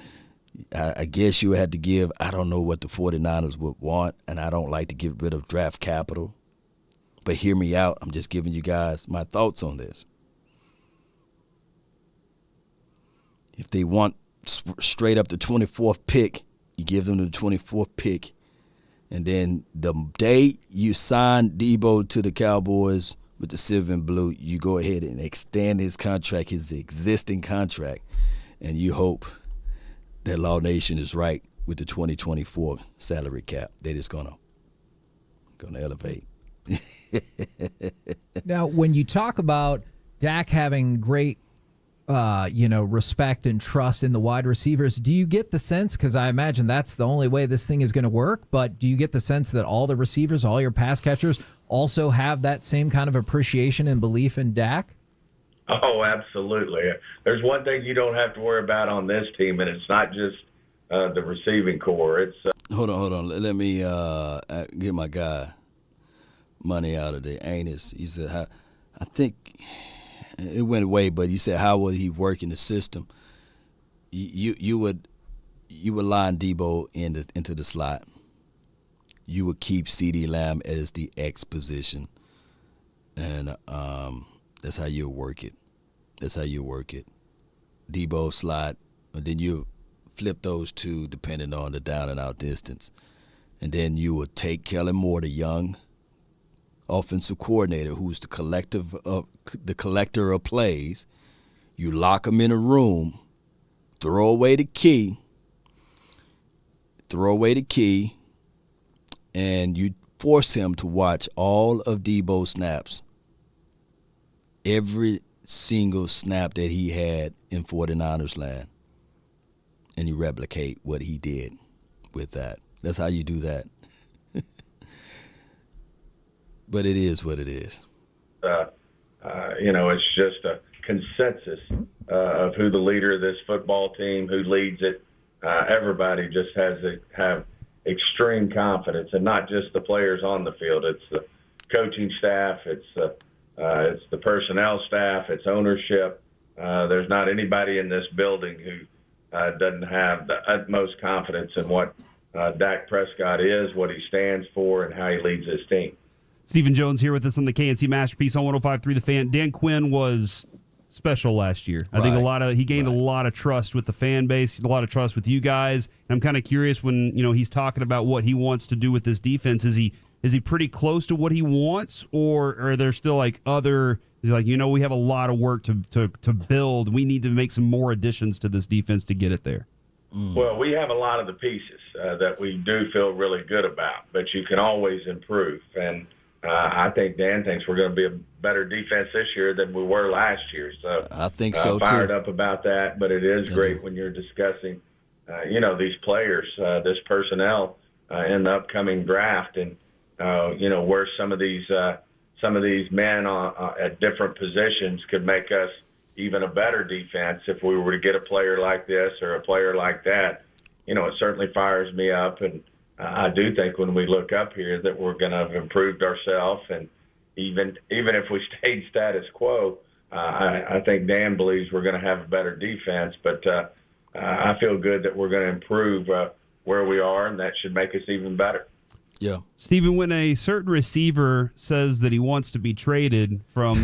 I guess you had to give, I don't know what the 49ers would want, and I don't like to get rid of draft capital. But hear me out. I'm just giving you guys my thoughts on this. If they want straight up the 24th pick, you give them the 24th pick. And then the day you sign Deebo to the Cowboys with the silver and blue, you go ahead and extend his contract, his existing contract, and you hope that Law Nation is right with the 2024 salary cap. They're just gonna elevate. Now, when you talk about Dak having great respect and trust in the wide receivers, do you get the sense, because I imagine that's the only way this thing is going to work, but do you get the sense that all the receivers, all your pass catchers also have that same kind of appreciation and belief in Dak? Oh, absolutely. There's one thing you don't have to worry about on this team, and it's not just the receiving core. It's Hold on. Let me get my guy money out of the anus. He said, I think it went away, but he said, how would he work in the system? You would line Deebo into the slot. You would keep CeeDee Lamb as the X position, and that's how you work it. Deebo slot, and then you flip those two depending on the down and out distance, and then you would take Kellen Moore, the young offensive coordinator, who's the collector of plays. You lock him in a room, throw away the key, and you force him to watch all of Deebo's snaps, every single snap that he had in 49ers land, and you replicate what he did with that. That's how you do that. But it is what it is. It's just a consensus of who the leader of this football team, who leads it. Everybody just has to have extreme confidence, and not just the players on the field. It's the coaching staff. It's the personnel staff. It's ownership. There's not anybody in this building who doesn't have the utmost confidence in what Dak Prescott is, what he stands for, and how he leads his team. Stephen Jones here with us on the KNC Masterpiece on 105.3 The Fan. Dan Quinn was special last year. I think he gained a lot of trust with the fan base, a lot of trust with you guys. And I'm kind of curious when he's talking about what he wants to do with this defense. Is he pretty close to what he wants, or are there still like other? Is he like, we have a lot of work to build. We need to make some more additions to this defense to get it there. Well, we have a lot of the pieces that we do feel really good about, but you can always improve. And I think Dan thinks we're going to be a better defense this year than we were last year. So I think so too. Fired up about that, but it is great when you're discussing, these players, this personnel in the upcoming draft, and where some of these men at different positions could make us even a better defense if we were to get a player like this or a player like that. It certainly fires me up, and I do think when we look up here that we're going to have improved ourselves, and even if we stayed status quo, I think Dan believes we're going to have a better defense, but I feel good that we're going to improve where we are, and that should make us even better. Yeah. Stephen, when a certain receiver says that he wants to be traded from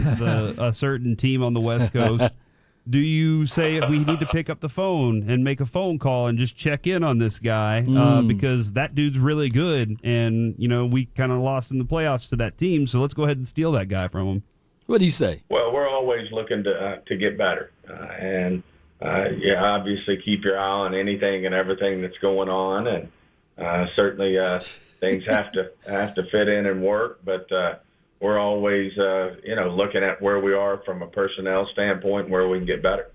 a certain team on the West Coast, do you say we need to pick up the phone and make a phone call and just check in on this guy because that dude's really good, and we kind of lost in the playoffs to that team, so let's go ahead and steal that guy from him? What do you say? Well, we're always looking to get better, and obviously keep your eye on anything and everything that's going on, and certainly things have to fit in and work, but we're always looking at where we are from a personnel standpoint and where we can get better.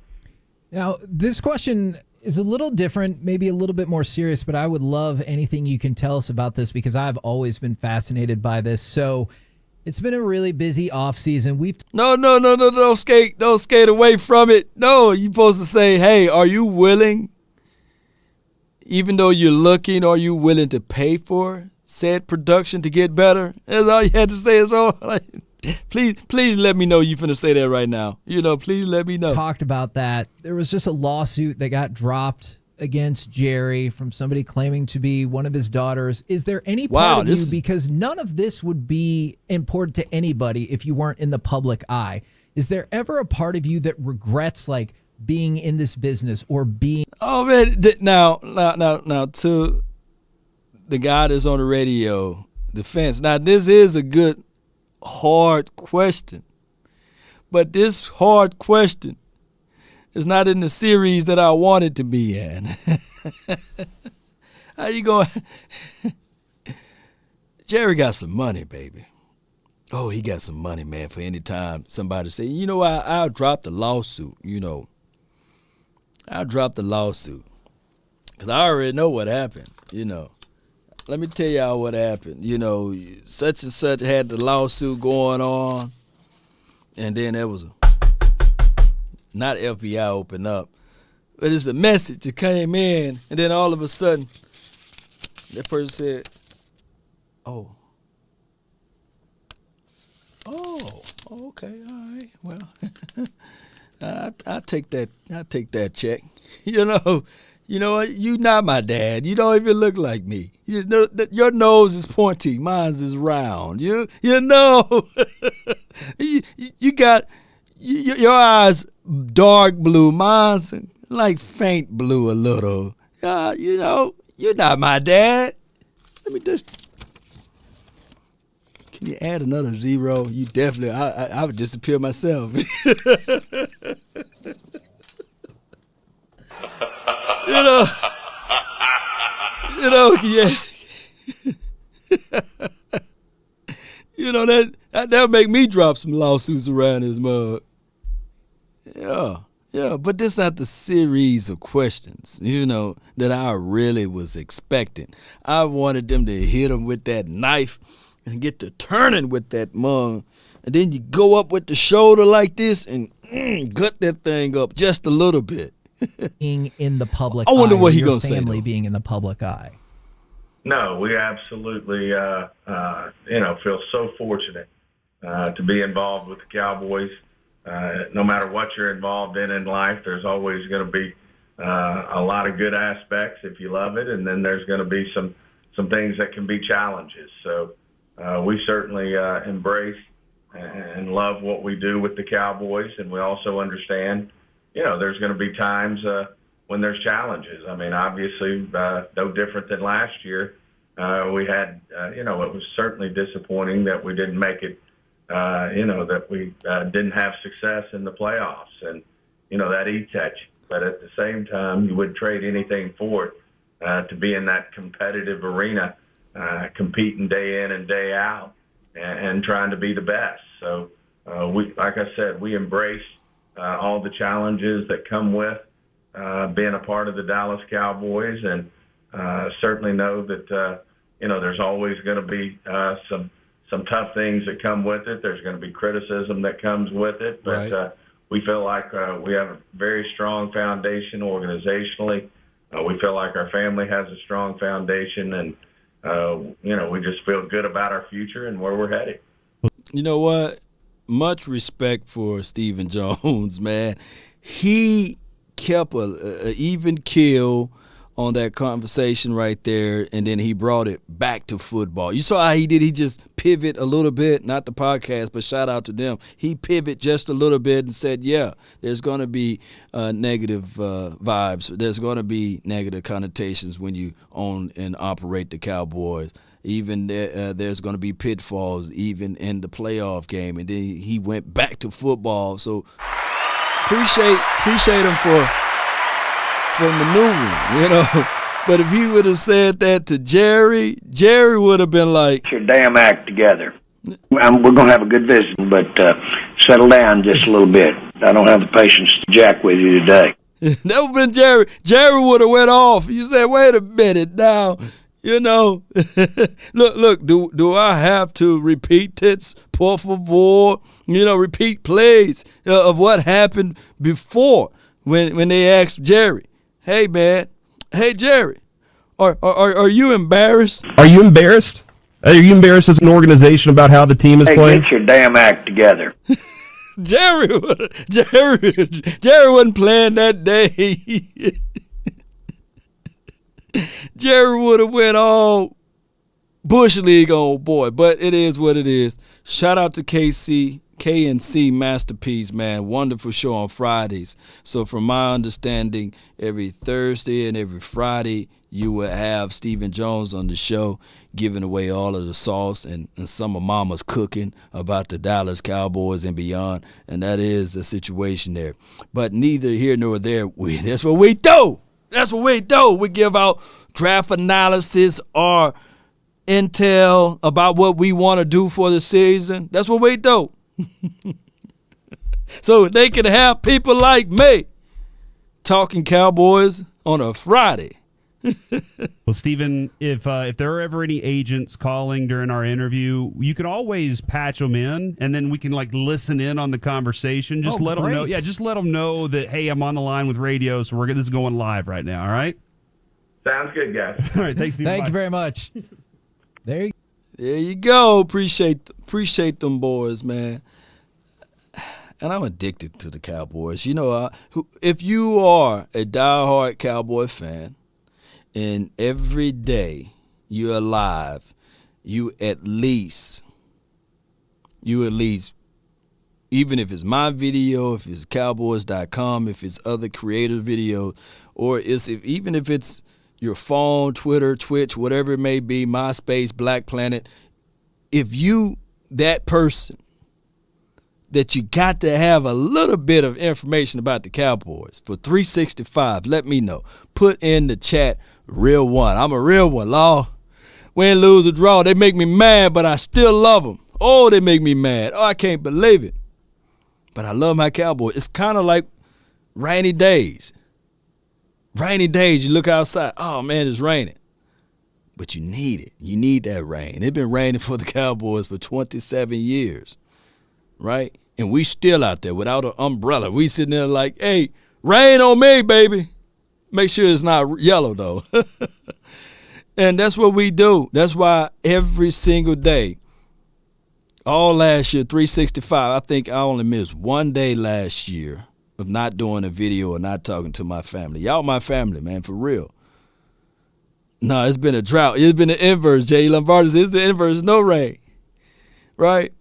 Now, this question is a little different, maybe a little bit more serious, but I would love anything you can tell us about this because I've always been fascinated by this. So it's been a really busy offseason. No, don't skate away from it. No, you're supposed to say, hey, are you willing, even though you're looking, are you willing to pay for said production to get better? That's all you had to say. Is all. Please let me know you finna say that right now. Please let me know. Talked about that. There was just a lawsuit that got dropped against Jerry from somebody claiming to be one of his daughters. Is there any part of you, because none of this would be important to anybody if you weren't in the public eye, is there ever a part of you that regrets being in this business or being? Oh man, now to the guy that's on the radio, the fence. Now this is a good, hard question, but this hard question is not in the series that I wanted to be in. How you going? Jerry got some money, baby. Oh, he got some money, man, for any time somebody say, I'll drop the lawsuit, I'll drop the lawsuit. Because I already know what happened, Let me tell y'all what happened. Such and such had the lawsuit going on, and then there was not FBI open up, but it's a message that came in, and then all of a sudden, that person said, oh, okay, all right, well, I'll take that check. You know what? You not my dad. You don't even look like me. Your nose is pointy. Mine's is round. You got your eyes dark blue. Mine's like faint blue a little. You're not my dad. Let me just. Can you add another zero? You definitely. I would disappear myself. Yeah. That'll make me drop some lawsuits around this mug. Yeah, but this not the series of questions, that I really was expecting. I wanted them to hit them with that knife and get to turning with that mug, and then you go up with the shoulder like this and gut that thing up just a little bit. Being in the public I wonder eye, what he your gonna say, family though. being in the public eye. No, we absolutely, feel so fortunate to be involved with the Cowboys. No matter what you're involved in life, there's always going to be a lot of good aspects if you love it, and then there's going to be some things that can be challenges. So we certainly embrace and love what we do with the Cowboys, and we also understand, there's going to be times when there's challenges. I mean, obviously, no different than last year. We had, it was certainly disappointing that we didn't make it, that we didn't have success in the playoffs, and, that eats at you. But at the same time, you wouldn't trade anything for it to be in that competitive arena, competing day in and day out and trying to be the best. So, like I said, we embrace all the challenges that come with being a part of the Dallas Cowboys, and certainly know that, there's always going to be some tough things that come with it. There's going to be criticism that comes with it, but Right. We feel like we have a very strong foundation organizationally. We feel like our family has a strong foundation, and, we just feel good about our future and where we're headed. You know what? Much respect for Stephen Jones, man. He kept a even keel on that conversation right there, and then he brought it back to football. You saw how he did. He just pivot a little bit, not the podcast, but shout out to them. He pivot just a little bit and said, yeah, there's going to be negative vibes. There's going to be negative connotations when you own and operate the Cowboys. Even there's going to be pitfalls even in the playoff game. And then he went back to football. So appreciate him for maneuvering, But if he would have said that to Jerry would have been like, "Get your damn act together. We're going to have a good visit, but settle down just a little bit. I don't have the patience to jack with you today." that would have been Jerry. Jerry would have went off. You said, wait a minute now. Look, do I have to repeat this, por favor? Repeat plays of what happened before when they asked Jerry, hey, man, hey, Jerry, are you embarrassed? Are you embarrassed? Are you embarrassed as an organization about how the team is playing? Get your damn act together. Jerry wasn't playing that day. Jerry would have went all Bush League on boy, but it is what it is. Shout out to KNC Masterpiece, man. Wonderful show on Fridays. So from my understanding, every Thursday and every Friday, you will have Stephen Jones on the show giving away all of the sauce and some of Mama's cooking about the Dallas Cowboys and beyond. And that is the situation there. But neither here nor there. That's what we do. That's what we do. We give out draft analysis or intel about what we want to do for the season. That's what we do. So they can have people like me talking Cowboys on a Friday. Well, Stephen, if there are ever any agents calling during our interview, you can always patch them in, and then we can listen in on the conversation. Just let them know. Yeah, just let them know that, hey, I'm on the line with radio, so this is going live right now. All right. Sounds good, guys. All right. Thanks, Stephen. Thank you very much. There you go. Appreciate them boys, man. And I'm addicted to the Cowboys. If you are a diehard Cowboy fan, and every day you're alive, you at least, even if it's my video, if it's Cowboys.com, if it's other creator videos, or even if it's your phone, Twitter, Twitch, whatever it may be, MySpace, Black Planet, if you, that person, that you got to have a little bit of information about the Cowboys for 365, let me know. Put in the chat, real one. I'm a real one, Law. Win, lose, or draw. They make me mad, but I still love them. Oh, they make me mad. Oh, I can't believe it. But I love my Cowboys. It's kind of like rainy days. Rainy days, you look outside. Oh, man, it's raining. But you need it. You need that rain. It's been raining for the Cowboys for 27 years, right? And we still out there without an umbrella. We sitting there like, hey, rain on me, baby. Make sure it's not yellow, though. And that's what we do. That's why every single day, all last year, 365, I think I only missed one day last year of not doing a video or not talking to my family. Y'all my family, man, for real. No, it's been a drought. It's been the inverse, Jay Lombardi says. It's the inverse, no rain. right?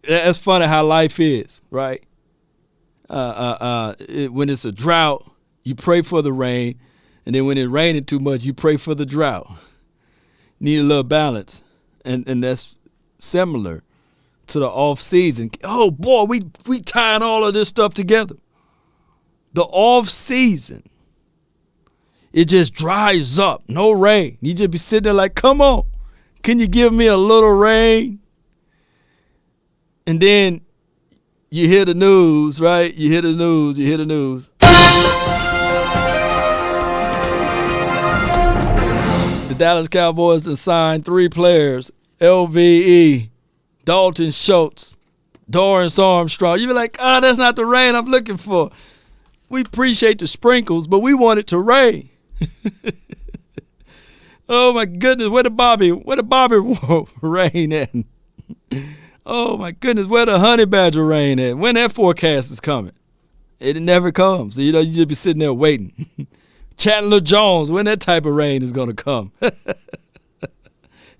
That's funny how life is, right? When it's a drought, you pray for the rain, and then when it's raining too much, you pray for the drought. Need a little balance, and that's similar to the off season. Oh boy, we tying all of this stuff together. The off season, it just dries up, no rain. You just be sitting there like, come on, can you give me a little rain? And then you hear the news, right? You hear the news. The Dallas Cowboys have signed 3 players, LVE, Dalton Schultz, Dorrance Armstrong. You be like, that's not the rain I'm looking for. We appreciate the sprinkles, but we want it to rain. Oh my goodness, where the Bobby rain at? Oh my goodness, where the honey badger rain at? When that forecast is coming? It never comes. You just be sitting there waiting. Chandler Jones, when that type of rain is gonna come?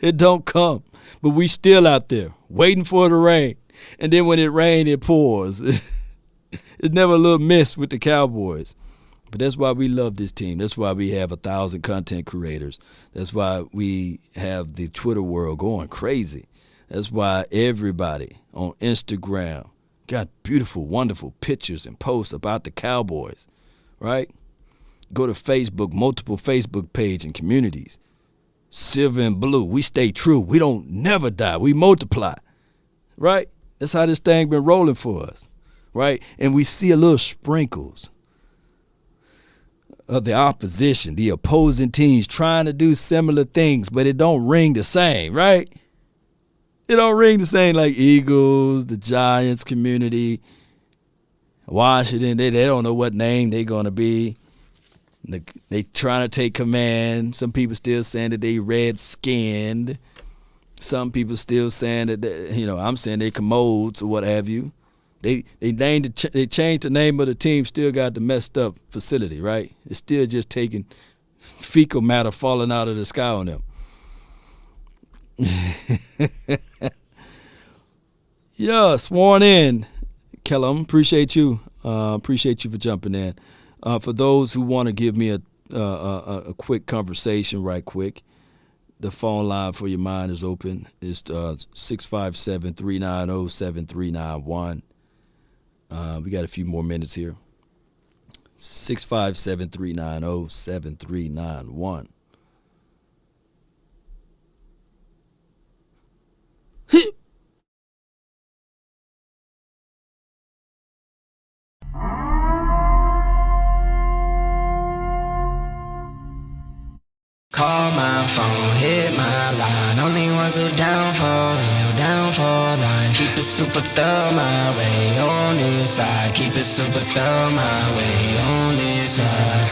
It don't come. But we still out there waiting for it to rain. And then when it rains, it pours. It's never a little mist with the Cowboys. But that's why we love this team. That's why we have 1,000 content creators. That's why we have the Twitter world going crazy. That's why everybody on Instagram got beautiful, wonderful pictures and posts about the Cowboys, right? Go to Facebook, multiple Facebook page and communities. Silver and blue, we stay true. We don't never die. We multiply, right? That's how this thing been rolling for us, right? And we see a little sprinkles of the opposition, the opposing teams trying to do similar things, but it don't ring the same, right? It don't ring the same like Eagles, the Giants community, Washington. They don't know what name they're going to be. They trying to take command. Some people still saying that they red-skinned. Some people still saying that, I'm saying they commodes or what have you. They changed the name of the team, still got the messed up facility, right? It's still just taking fecal matter falling out of the sky on them. Yeah, sworn in, Kellum. Appreciate you. Appreciate you for jumping in. For those who want to give me a quick conversation right quick, the phone line for your mind is open. It's 657-390-7391. We got a few more minutes here. 657-390-7391. Call my phone, hit my line. Only ones who down for real, down for line. Keep it super thorough my way on this side. Keep it super thorough my way on this side.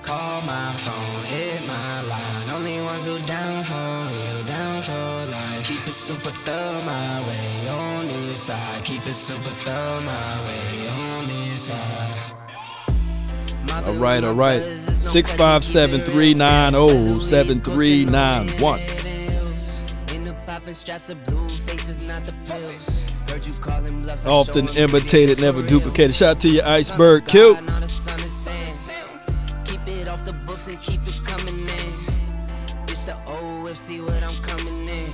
Call my phone, hit my line. Only ones who down for real, down for line. Keep it super thorough my way on this side. Keep it super thorough my way on this side. All right. 657-390-7391. Often imitated, never duplicated. Shout out to you, Iceberg Q. Keep it off the books and keep it coming in. Bitch the old see what I'm coming in.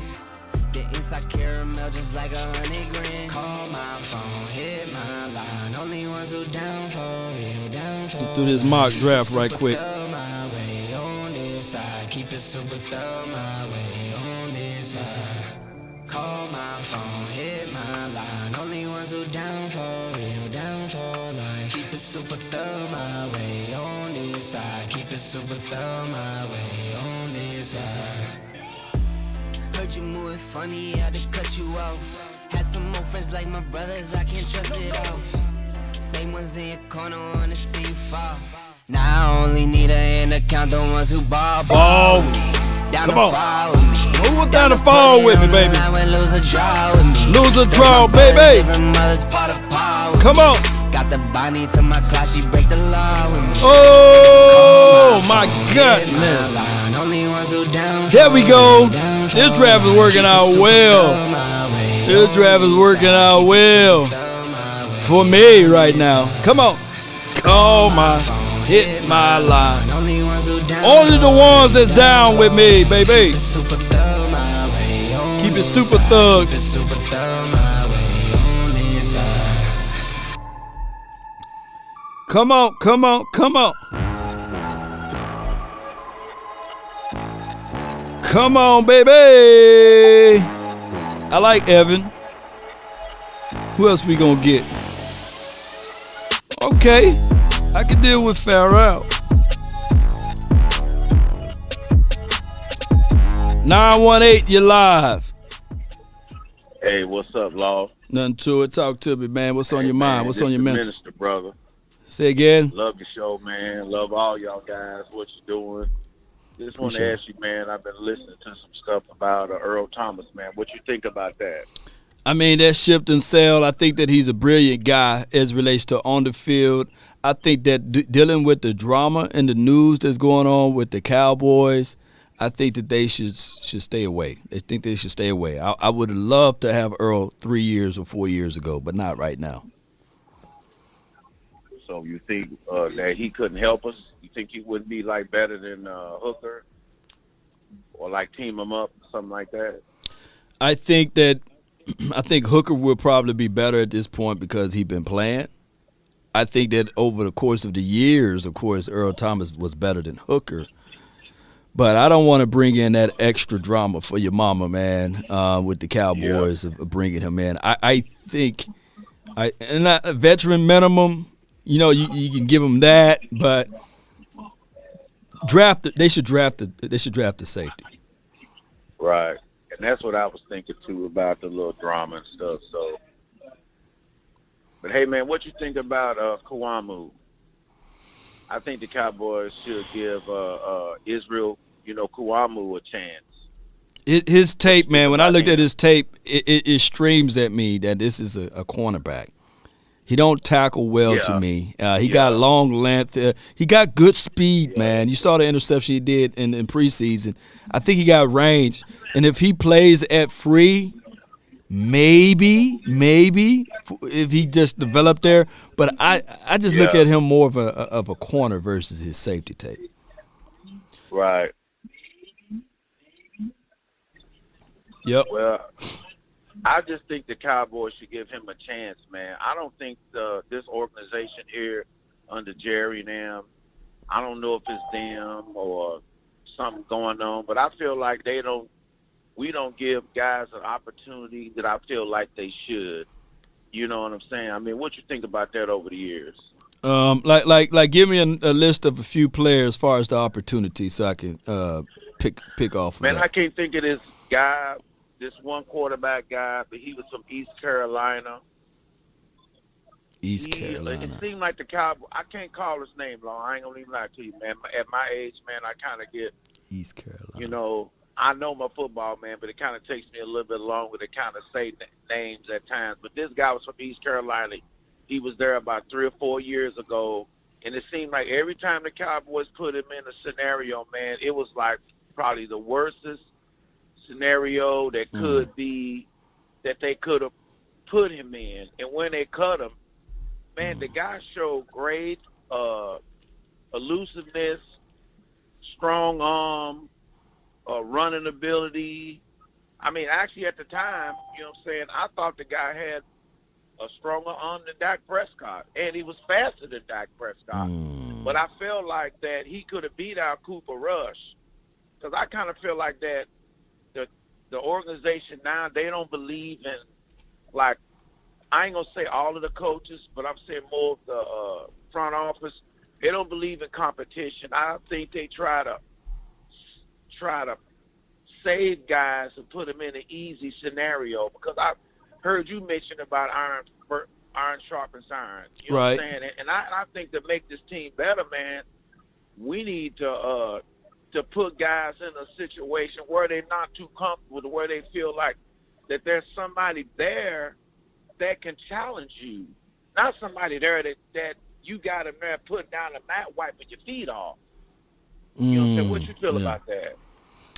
The inside caramel just like 100 grand. Call my phone, hit my line. Only ones who down for real, down for do this mock draft right quick. Keep it super thorough my way on this side. Call my phone, hit my line. Only ones who down for real, down for life. Keep it super thorough my way on this side. Keep it super thorough my way on this side. Heard you moving funny, had to cut you off. Had some more friends like my brothers, I can't trust it all. Same ones in your corner, wanna see you fall. Now I only need a hand to count the ones who ball with me. Come on. Move down the fall with me, baby. Lose a draw with me. Lose a draw, baby. Come on. Got the body to my class, she break the law with me. Oh, my goodness. Here we go. This draft is working out well. This draft is working out well for me right now. Come on. Call my, hit my line. Only the ones that's down with me, baby. Keep it super thug. Come on, come on, come on. Come on, baby. I like Evan. Who else we gonna get? Okay, I can deal with Farrell. 918, you're live. Hey, what's up, Law? Nothing to it. Talk to me, man. What's on your mind? What's on your mental? Minister, brother. Say again. Love the show, man. Love all y'all guys. What you doing? Just want to ask you, man. I've been listening to some stuff about Earl Thomas, man. What you think about that? I mean, that shipped and sell. I think that he's a brilliant guy as relates to on the field. I think that dealing with the drama and the news that's going on with the Cowboys, I think that they should stay away. I think they should stay away. I would have loved to have Earl 3 years or 4 years ago, but not right now. So you think that he couldn't help us? You think he wouldn't be like better than Hooker, or like team him up, something like that? I think Hooker will probably be better at this point because he's been playing. I think that over the course of the years, of course, Earl Thomas was better than Hooker. But I don't want to bring in that extra drama for your mama, man, with the Cowboys of bringing him in. I think and not a veteran minimum, you know, you can give him that, but they should draft the safety. Right. And that's what I was thinking, too, about the little drama and stuff. So, but, hey, man, what you think about Kouamu? I think the Cowboys should give Israel, Kouamu a chance. His tape, man, when I looked at his tape, it streams at me that this is a cornerback. He don't tackle well to me. He got long length. He got good speed, man. You saw the interception he did in preseason. I think he got range. And if he plays at free, maybe if he just developed there. But I just look at him more of a corner versus his safety tape. Right. Yep. Well, I just think the Cowboys should give him a chance, man. I don't think this organization here under Jerry and them, I don't know if it's them or something going on, but I feel like we don't give guys an opportunity that I feel like they should. You know what I'm saying? I mean, what you think about that over the years? Like, give me a list of a few players as far as the opportunity, so I can pick off. Man, that. I can't think of this guy, this one quarterback guy, but he was from East Carolina. Carolina. It seemed like the Cowboys. I can't call his name long. I ain't gonna even lie to you, man. At my age, man, I kind of get East Carolina. I know my football, man, but it kind of takes me a little bit longer to kind of say names at times. But this guy was from East Carolina. He was there about 3 or 4 years ago, and it seemed like every time the Cowboys put him in a scenario, man, it was like probably the worstest scenario that could be that they could have put him in. And when they cut him, man, the guy showed great elusiveness, strong arm, running ability. I mean, actually at the time, you know what I'm saying, I thought the guy had a stronger arm than Dak Prescott, and he was faster than Dak Prescott. But I felt like that he could have beat out Cooper Rush, because I kind of feel like that the organization now, they don't believe in, like, I ain't going to say all of the coaches, but I'm saying more of the front office. They don't believe in competition. I think they try to save guys and put them in an easy scenario, because I heard you mention about iron sharpens iron. You know what I'm saying? And I think to make this team better, man, we need to put guys in a situation where they're not too comfortable, where they feel like that there's somebody there that can challenge you, not somebody there that you got them there putting down a mat, wiping your feet off. You know what I'm saying? What you feel about that?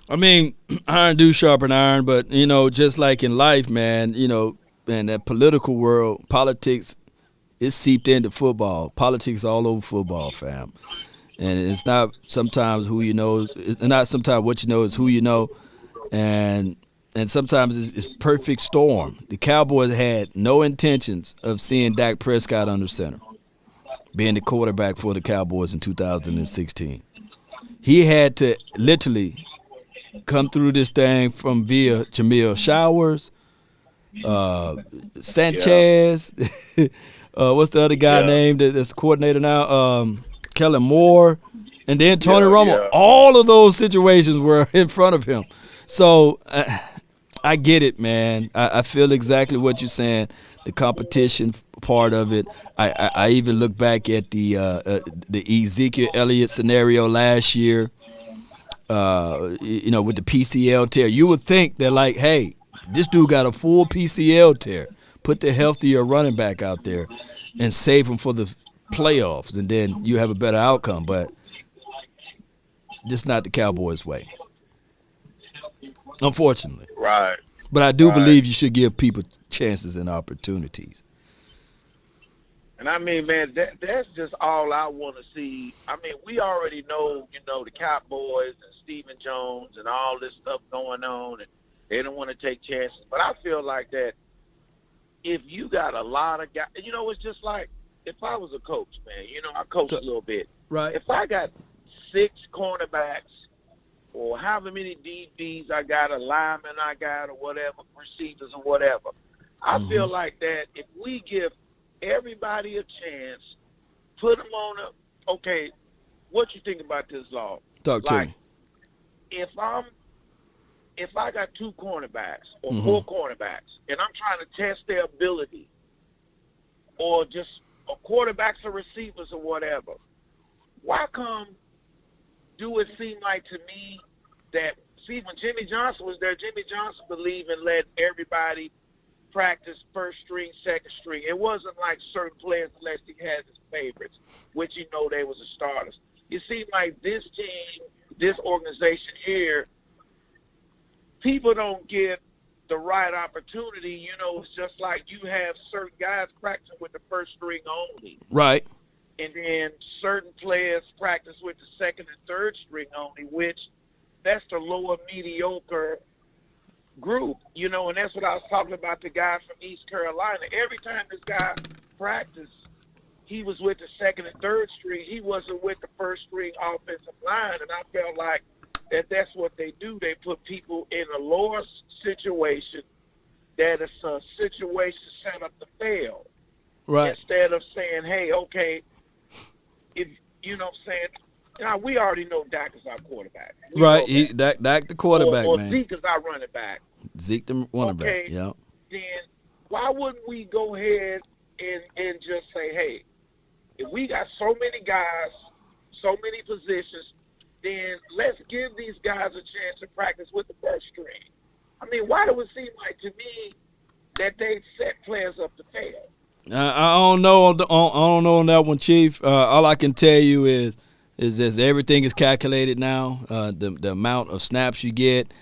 I mean, iron do sharpen iron, but, just like in life, man, in that political world, politics is seeped into football. Politics all over football, fam. And it's not sometimes who you know, not sometimes what you know, is who you know. And sometimes it's perfect storm. The Cowboys had no intentions of seeing Dak Prescott under center, being the quarterback for the Cowboys in 2016. He had to literally come through this thing from via Jamil Showers, Sanchez, what's the other guy named that's the coordinator now? Kellen Moore, and then Tony Romo. Yeah. All of those situations were in front of him. So I get it, man. I feel exactly what you're saying. The competition part of it. I even look back at the Ezekiel Elliott scenario last year. With the PCL tear, you would think that like, hey, this dude got a full PCL tear. Put the healthier running back out there and save him for the playoffs, and then you have a better outcome. But this is not the Cowboys' way, unfortunately. Right. But I do believe you should give people chances and opportunities. And I mean, man, that's just all I want to see. I mean, we already know, the Cowboys and Stephen Jones and all this stuff going on, and they don't want to take chances. But I feel like that if you got a lot of guys, it's just like if I was a coach, man, I coach a little bit. Right. If I got 6 cornerbacks or however many DBs I got, a lineman I got, or whatever, receivers or whatever, I feel like that if we give everybody a chance, put them on okay, what you think about this law? Talk to me. If I got 2 cornerbacks or 4 cornerbacks and I'm trying to test their ability, or just quarterbacks or receivers or whatever, why come do it seem like to me that, when Jimmy Johnson was there, Jimmy Johnson believed and let everybody practice first string, second string. It wasn't like certain players unless he had his favorites, which they was the starters. It seemed like this team, this organization here, people don't get the right opportunity. It's just like you have certain guys practicing with the first string only. Right. And then certain players practice with the second and third string only, which that's the lower mediocre group, and that's what I was talking about, the guy from East Carolina. Every time this guy practiced, he was with the second and third string. He wasn't with the first string offensive line, and I felt like that's what they do. They put people in a lower situation that is a situation set up to fail. Right. Instead of saying, hey, okay, if you know what I'm saying, now we already know Dak is our quarterback. Dak the quarterback, or man. Zeke is our running back. Zeke the running back, yeah. Then why wouldn't we go ahead and just say, hey, if we got so many guys, so many positions, then let's give these guys a chance to practice with the first string. I mean, why do it seem like to me that they set players up to fail? I don't know. I don't know on that one, Chief. All I can tell you is everything is calculated now. The amount of snaps you get,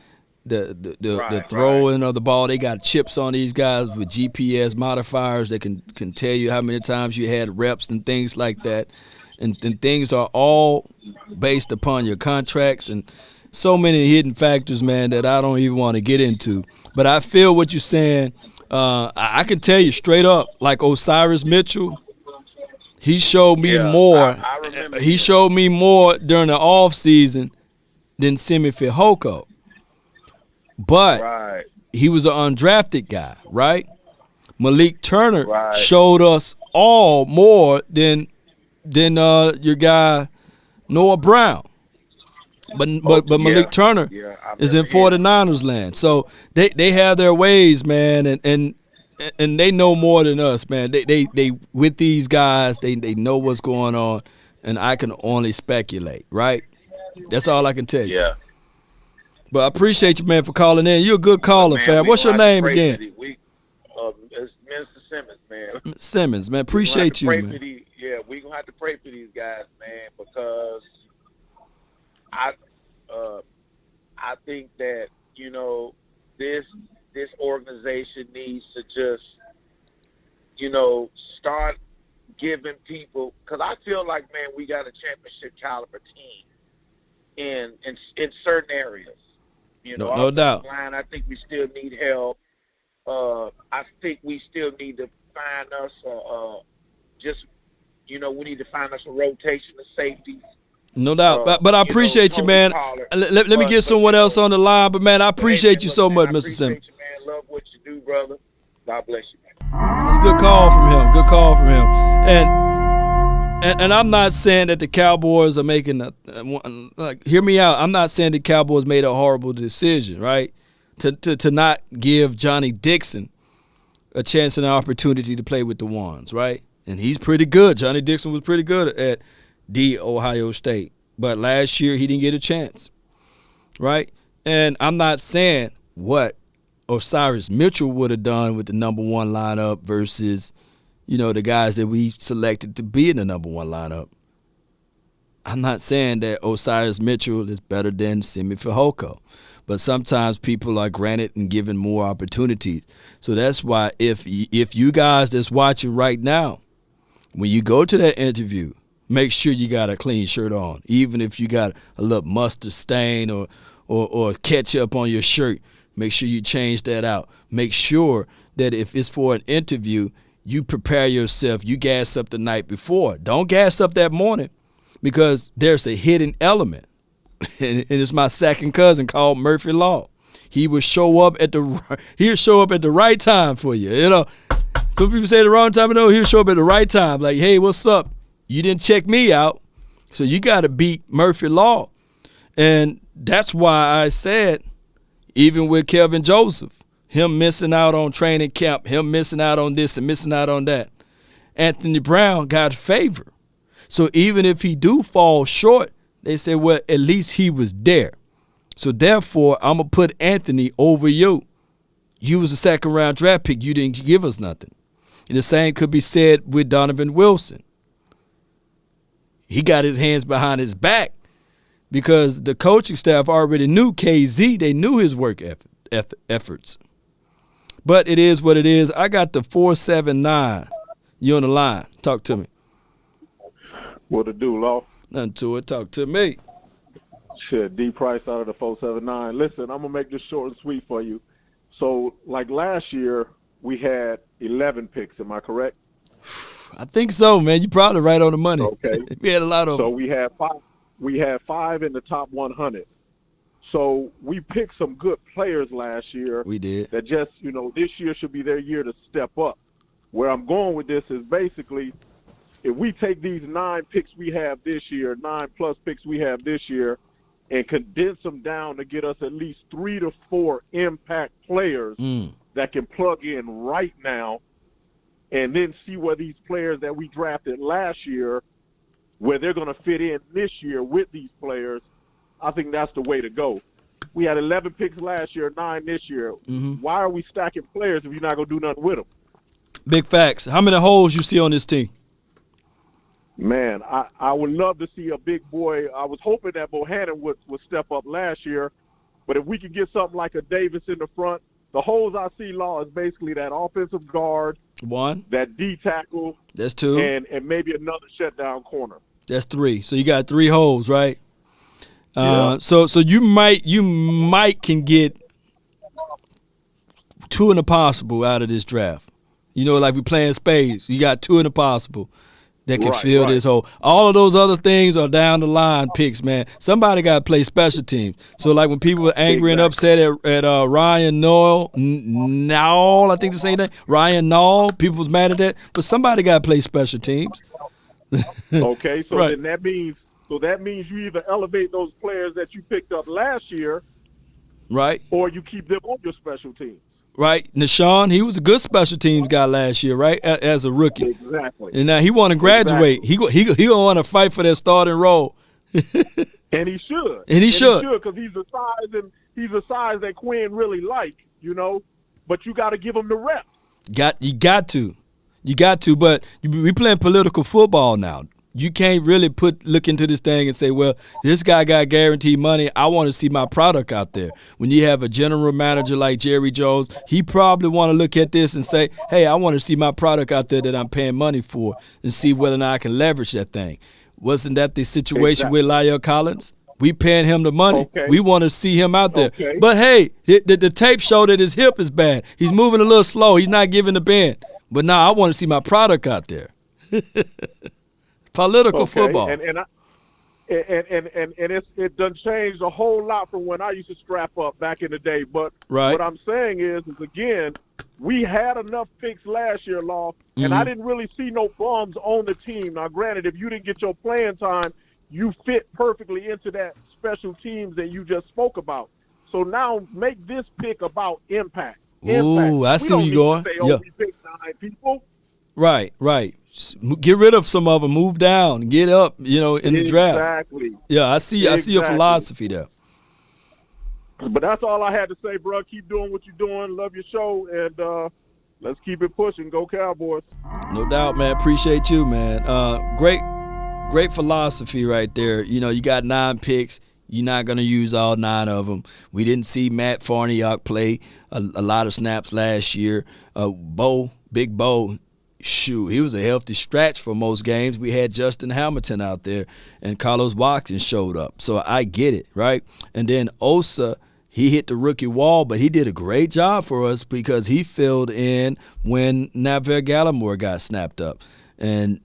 the throwing of the ball. They got chips on these guys with GPS modifiers that can tell you how many times you had reps and things like that. And things are all based upon your contracts and so many hidden factors, man, that I don't even want to get into. But I feel what you're saying. I can tell you straight up, like Osiris Mitchell, he showed me more. I remember he showed me more during the off season than Simi Fehoko. But he was an undrafted guy, right? Malik Turner showed us all more than your guy Noah Brown. But Malik Turner is in 49ers land. So they have their ways, man, and they know more than us, man. They with these guys, they know what's going on, and I can only speculate, right? That's all I can tell you. Yeah. But I appreciate you, man, for calling in. You're a good caller, fam. What's your name again? It's Minister Simmons, man. Simmons, man. Appreciate you, man. We're going to have to pray for these guys, man, because I I think that, you know, this organization needs to just, you know, start giving people, because I feel like, man, we got a championship caliber team in certain areas. You know, no doubt. Line, I think we still need help. I think we still need to find us just, you know, we need to find us a rotation of safeties. No doubt. But I appreciate you, man. Let me get someone else on the line. But, man, I appreciate you so much, Mr. Simmons. I appreciate you, man. Love what you do, brother. God bless you, man. That's a good call from him. Good call from him. And I'm not saying that the Cowboys are making hear me out. I'm not saying the Cowboys made a horrible decision, right? To not give Johnny Dixon a chance and an opportunity to play with the ones, right? And he's pretty good. Johnny Dixon was pretty good at Ohio State. But last year he didn't get a chance, right? And I'm not saying what Osiris Mitchell would have done with the number one lineup versus, you know, the guys that we selected to be in the number one lineup. I'm not saying that Osiris Mitchell is better than Simi Fehoko, but sometimes people are granted and given more opportunities. So that's why if you guys that's watching right now, when you go to that interview, make sure you got a clean shirt on, even if you got a little mustard stain or ketchup on your shirt. Make sure you change that out. Make sure that if it's for an interview, you prepare yourself. You gas up the night before. Don't gas up that morning because there's a hidden element. And it's my second cousin called Murphy Law. He will show up at the right time for you. You know, some people say the wrong time. No, he'll show up at the right time. Like, hey, what's up? You didn't check me out, so you got to beat Murphy Law. And that's why I said, even with Kelvin Joseph, him missing out on training camp, him missing out on this and missing out on that, Anthony Brown got favor. So even if he do fall short, they say, well, at least he was there. So therefore, I'm going to put Anthony over you. You was a second-round draft pick. You didn't give us nothing. And the same could be said with Donovan Wilson. He got his hands behind his back because the coaching staff already knew KZ. They knew his work efforts. But it is what it is. I got the 479. You on the line. Talk to me. What to do, Law? Nothing to it. Talk to me. Shit, D Price out of the 479. Listen, I'm going to make this short and sweet for you. So, like last year, we had 11 picks. Am I correct? I think so, man. You're probably right on the money. Okay. We had a lot of So them. we had five. We had 5 in the top 100. So we picked some good players last year. We did. That just, you know, this year should be their year to step up. Where I'm going with this is basically, if we take these 9 picks we have this year, 9+ picks we have this year, and condense them down to get us at least 3 to 4 impact players that can plug in right now, and then see where these players that we drafted last year, where they're going to fit in this year with these players, I think that's the way to go. We had 11 picks last year, 9 this year. Why are we stacking players if you're not going to do nothing with them? Big facts. How many holes you see on this team? Man, I would love to see a big boy. I was hoping that Bohannon would step up last year, but if we could get something like a Davis in the front, the holes I see, Law, is basically that offensive guard, 1, that D tackle, that's 2, and maybe another shutdown corner. That's 3. So you got 3 holes, right? Yeah. So you might can get 2 in the possible out of this draft. You know, like we playing spades. You got 2 in the possible that can fill this hole. All of those other things are down the line picks, man. Somebody got to play special teams. So like when people were angry and upset at Ryan Nall, I think the same thing. Ryan Nall, people was mad at that, but somebody got to play special teams. Okay, so Right. then that means you either elevate those players that you picked up last year, Right. or you keep them on your special teams. Right. Nashawn, he was a good special teams guy last year, right, as a rookie. Exactly. And now he want to graduate. Exactly. He going to want to fight for that starting role. And he should. And he should. Because he's a size that Quinn really like, you know. But you got to give him the reps. You got to. But we playing political football now. You can't really look into this thing and say, well, this guy got guaranteed money. I want to see my product out there. When you have a general manager like Jerry Jones, he probably want to look at this and say, hey, I want to see my product out there that I'm paying money for and see whether or not I can leverage that thing. Wasn't that the situation with Lyle Collins? We paying him the money. Okay. We want to see him out there. Okay. But, hey, the tape showed that his hip is bad. He's moving a little slow. He's not giving the bend. But now I want to see my product out there. Political football. And it done changed a whole lot from when I used to strap up back in the day. But what I'm saying is again, we had enough picks last year, Law, and I didn't really see no bums on the team. Now, granted, if you didn't get your playing time, you fit perfectly into that special teams that you just spoke about. So now make this pick about impact. Ooh, I see where you're going. Say, we picked 9 people. Right. Get rid of some of them, move down, get up, in the draft. Exactly. Yeah, I see your philosophy there. But that's all I had to say, bro. Keep doing what you're doing. Love your show, and let's keep it pushing. Go Cowboys. No doubt, man. Appreciate you, man. Great philosophy right there. You got 9 picks. You're not going to use all 9 of them. We didn't see Matt Farniok play a lot of snaps last year. Big Bo, shoot, he was a healthy stretch for most games. We had Justin Hamilton out there, and Carlos Watkins showed up. So I get it, right? And then Osa, he hit the rookie wall, but he did a great job for us because he filled in when Navier Gallimore got snapped up. And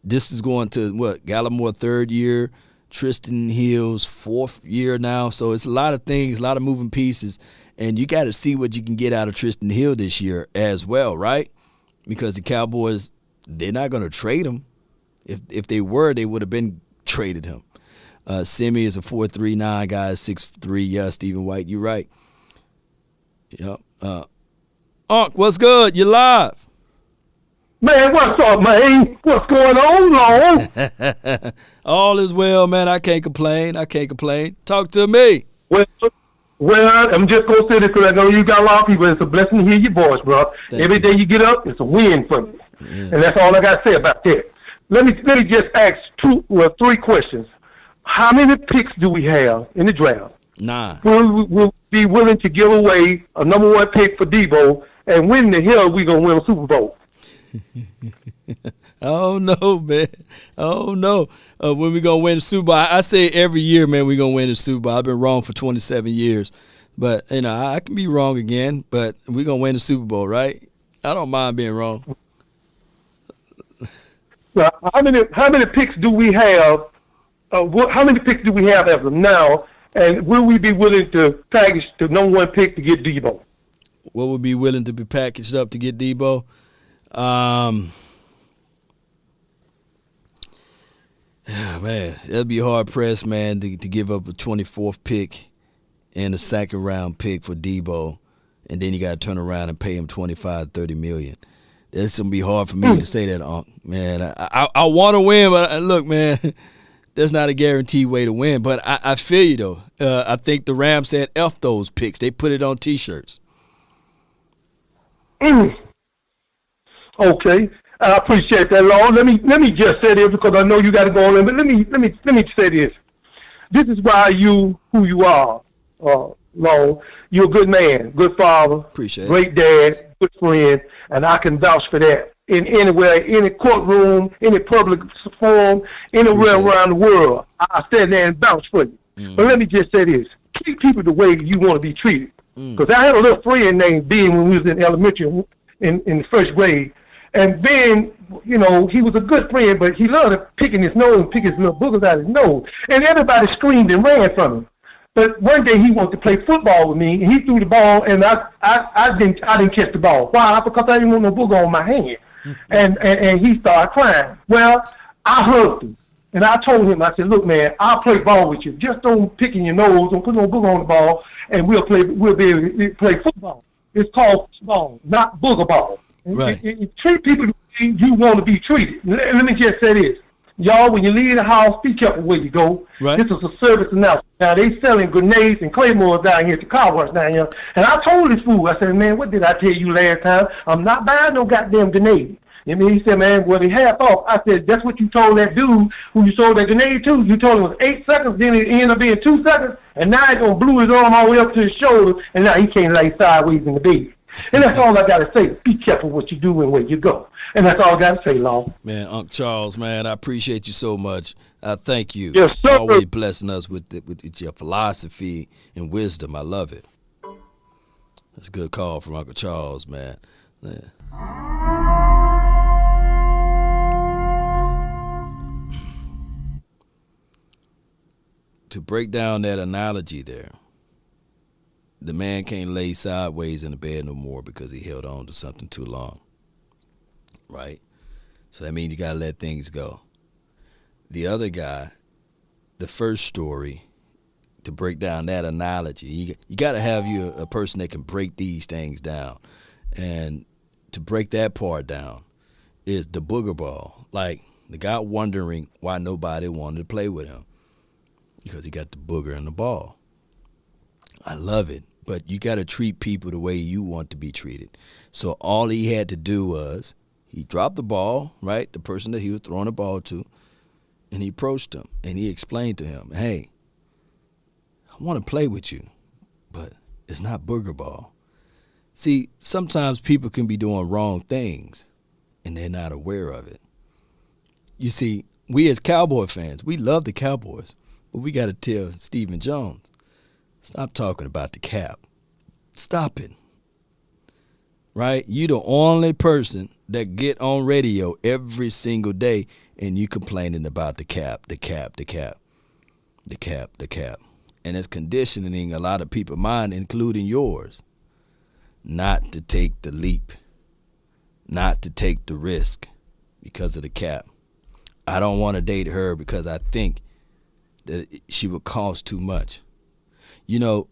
this is going to, Gallimore 3rd year, Tristan Hill's 4th year now. So it's a lot of things, a lot of moving pieces. And you got to see what you can get out of Tristan Hill this year as well, right? Because the Cowboys, they're not going to trade him. If they were, they would have been traded him. Simi is a 4.39 guy, 6'3". Yeah, Stephen White, you're right. Yep. Unc, what's good? You live. Man, what's up, man? What's going on, Lord? All is well, man. I can't complain. Talk to me. Well, I'm just going to say this because I know you got a lot of people. It's a blessing to hear your voice, bro. Every day you get up, it's a win for me. Yeah. And that's all I got to say about that. Let me just ask 3 questions. How many picks do we have in the draft? 9. We'll be willing to give away a number 1 pick for Deebo, and when the hell are we going to win a Super Bowl? Oh, no, man. Oh, no. When we going to win the Super Bowl, I say every year, man, we're going to win the Super Bowl. I've been wrong for 27 years. But, I can be wrong again, but we're going to win the Super Bowl, right? I don't mind being wrong. Well, how many picks do we have? How many picks do we have as of now? And will we be willing to package the number 1 pick to get Deebo? What would be willing to be packaged up to get Deebo? Man, it'll be hard pressed, man, to give up a 24th pick and a 2nd round pick for Deebo, and then you got to turn around and pay him $25-30 million. That's gonna be hard for me to say that, man. I want to win, but look, man, that's not a guaranteed way to win. But I feel you though. I think the Rams said F those picks. They put it on T-shirts. Okay, I appreciate that, Lord. Let me just say this because I know you got to go on. But let me say this. This is why you who you are, Lord. You're a good man, good father, appreciate great dad, good friend, and I can vouch for that. In anywhere, any courtroom, any public forum, anywhere around the world, I stand there and vouch for you. But let me just say this: treat people the way you want to be treated. Because I had a little friend named Ben when we was in elementary, in the 1st grade. And Ben, he was a good friend, but he loved picking his nose and picking his little boogers out of his nose. And everybody screamed and ran from him. But one day he wanted to play football with me, and he threw the ball, and I didn't catch the ball. Why? Because I didn't want no booger on my hand. And he started crying. Well, I hugged him, and I told him, I said, look, man, I'll play ball with you. Just don't pick in your nose, don't put no booger on the ball, and we'll be able to play football. It's called football, not booger ball. Right. Treat people the way you want to be treated. Let me just say this. Y'all, when you leave the house, be careful where you go. Right. This is a service announcement. Now, they selling grenades and claymores down here at the Cowboys down here. And I told this fool, I said, man, what did I tell you last time? I'm not buying no goddamn grenade. He said, man, well, he half off. I said, that's what you told that dude who you sold that grenade to. You told him it was 8 seconds, then it ended up being 2 seconds, and now he's going to blew his arm all the way up to his shoulder, and now he can't lay sideways in the bed. And that's all I got to say. Be careful what you do and where you go. And that's all I got to say, Law. Man, Uncle Charles, man, I appreciate you so much. I thank you. Yes, sir. Always blessing us with your philosophy and wisdom. I love it. That's a good call from Uncle Charles, man. Yeah. To break down that analogy there, the man can't lay sideways in the bed no more because he held on to something too long, right? So that means you got to let things go. The other guy, the first story, to break down that analogy, you got to have a person that can break these things down. And to break that part down is the booger ball. Like the guy wondering why nobody wanted to play with him because he got the booger in the ball. I love it. But you got to treat people the way you want to be treated. So all he had to do was he dropped the ball, right, the person that he was throwing the ball to, and he approached him, and he explained to him, hey, I want to play with you, but it's not booger ball. See, sometimes people can be doing wrong things, and they're not aware of it. You see, we as Cowboy fans, we love the Cowboys, but we got to tell Stephen Jones, stop talking about the cap. Stop it. Right? You the only person that get on radio every single day and you complaining about the cap. And it's conditioning a lot of people's mind, including yours, not to take the leap, not to take the risk because of the cap. I don't want to date her because I think that she would cost too much. You know,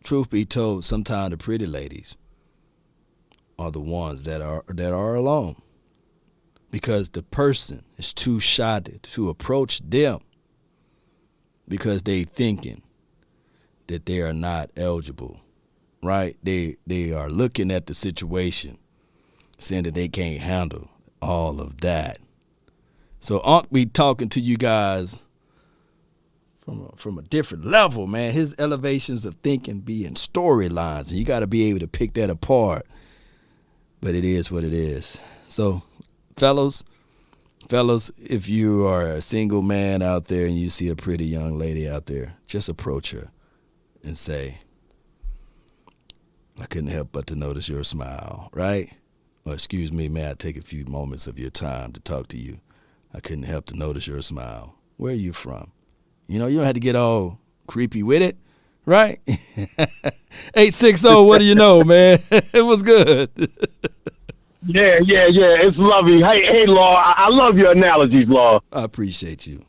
truth be told, sometimes the pretty ladies are the ones that are alone because the person is too shy to approach them because they thinking that they are not eligible, right? They are looking at the situation, saying that they can't handle all of that. So aren't we talking to you guys from a different level, man? His elevations of thinking be in storylines, and you got to be able to pick that apart. But it is what it is. So, fellas, if you are a single man out there and you see a pretty young lady out there, just approach her and say, I couldn't help but to notice your smile, right? Or excuse me, may I take a few moments of your time to talk to you? I couldn't help to notice your smile. Where are you from? You know, you don't have to get all creepy with it, right? 860, what do you know, man? It was good. Yeah. It's lovely. Hey, Law, I love your analogies, Law. I appreciate you.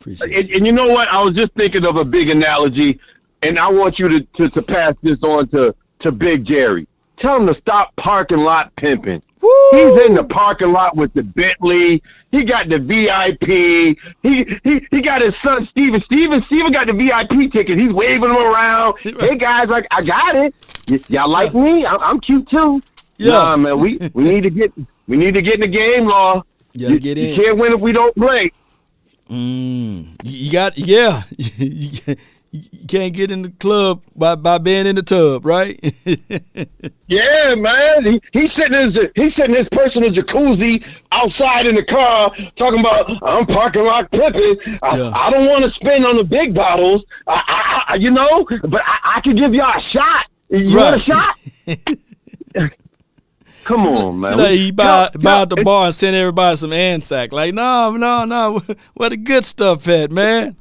And you know what? I was just thinking of a big analogy, and I want you to pass this on to Big Jerry. Tell him to stop parking lot pimping. Woo! He's in the parking lot with the Bentley. He got the VIP. He got his son Steven. Steven got the VIP ticket. He's waving them around. Hey guys, I got it. Y'all like me? I'm cute too. Yeah, nah, man. We need to get in the game, Law. You get in. You can't win if we don't play. You got You can't get in the club by being in the tub, right? Yeah, man. He's sitting in his personal jacuzzi outside in the car talking about I'm parking lot pimping. I don't want to spend on the big bottles. But I can give y'all a shot. You want a shot? Come on, man. Like he buy at the bar and send everybody some Anzac. Like, no. Where the good stuff at, man?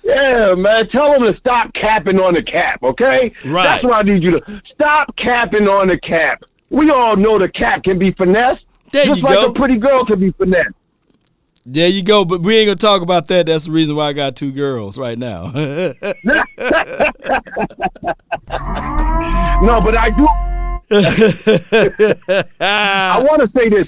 Yeah, man. Tell them to stop capping on the cap, okay? Right. That's what I need you to stop capping on the cap. We all know the cap can be finessed. Just like a pretty girl can be finessed. There you go, but we ain't gonna talk about that. That's the reason why I got 2 girls right now. No, but I do. I want to say this.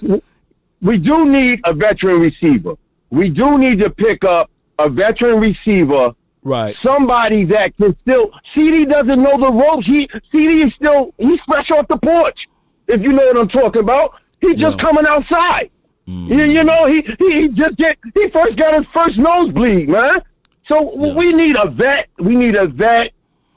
We do need a veteran receiver. We do need to pick up a veteran receiver. Right. Somebody that can still. CD doesn't know the ropes. CD is he's fresh off the porch. if you know what I'm talking about. He's just coming outside. You know, he first got his first nosebleed, man. So we need a vet. We need a vet.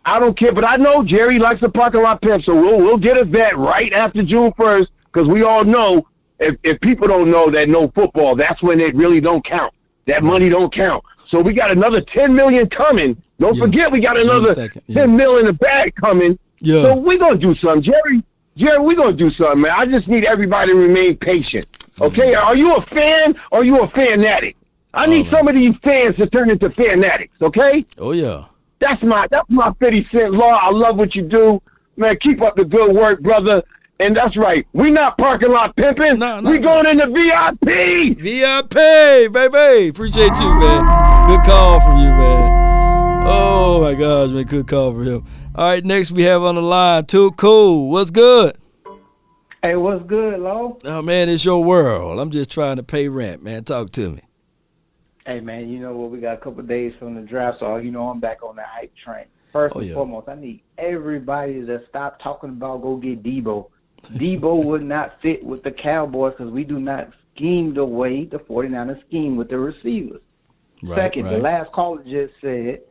I don't care, but I know Jerry likes the parking lot pimp, so we'll get a vet right after June 1st, because we all know if people don't know that know football, that's when it really don't count. That money don't count. So we got another $10 million coming. Don't forget we got another $10 million in the bag coming. Yeah. So we're gonna do something, Jerry, we're gonna do something, man. I just need everybody to remain patient. Okay? Are you a fan or are you a fanatic? I need some of these fans to turn into fanatics, okay? Oh yeah. That's my 50 Cent law. I love what you do. Man, keep up the good work, brother. And that's right. We not parking lot pimping. We going in the VIP. VIP, baby. Appreciate you, man. Good call from you, man. Oh, my gosh, man. Good call from him. All right, next we have on the line, Too Cool. What's good? Hey, what's good, Lo? Oh, man, it's your world. I'm just trying to pay rent, man. Talk to me. Hey, man, you know what? We got a couple of days from the draft, so you know I'm back on that hype train. First and foremost, I need everybody to stop talking about go get Deebo. Deebo would not fit with the Cowboys because we do not scheme the way the 49ers scheme with the receivers. Second, the last caller just said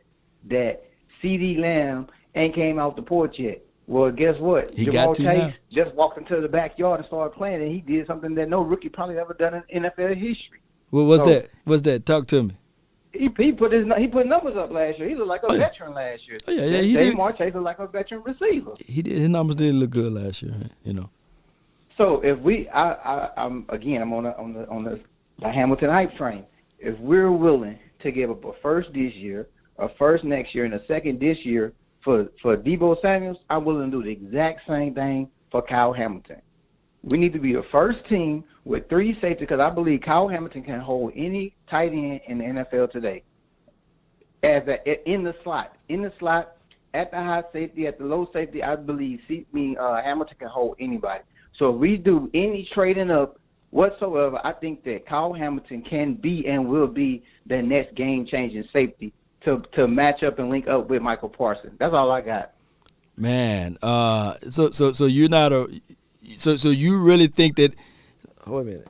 that CD Lamb ain't came out the porch yet. Well, guess what? Jamal Chase just walked into the backyard and started playing, and he did something that no rookie probably ever done in NFL history. What was that? What's that? Talk to me. He put numbers up last year. He looked like a veteran last year. Oh yeah, he did. Jamar Chase looked like a veteran receiver. He did. His numbers did look good last year. You know. So if I'm on the Hamilton hype train. If we're willing to give up a first this year, a first next year, and a second this year for Deebo Samuel, I'm willing to do the exact same thing for Kyle Hamilton. We need to be the first team with 3 safety because I believe Kyle Hamilton can hold any tight end in the NFL today. In the slot, at the high safety, at the low safety, I believe Hamilton can hold anybody. So if we do any trading up whatsoever, I think that Kyle Hamilton can be and will be the next game-changing safety to match up and link up with Michael Parsons. That's all I got. Man, so you're not so you really think that? Wait a minute.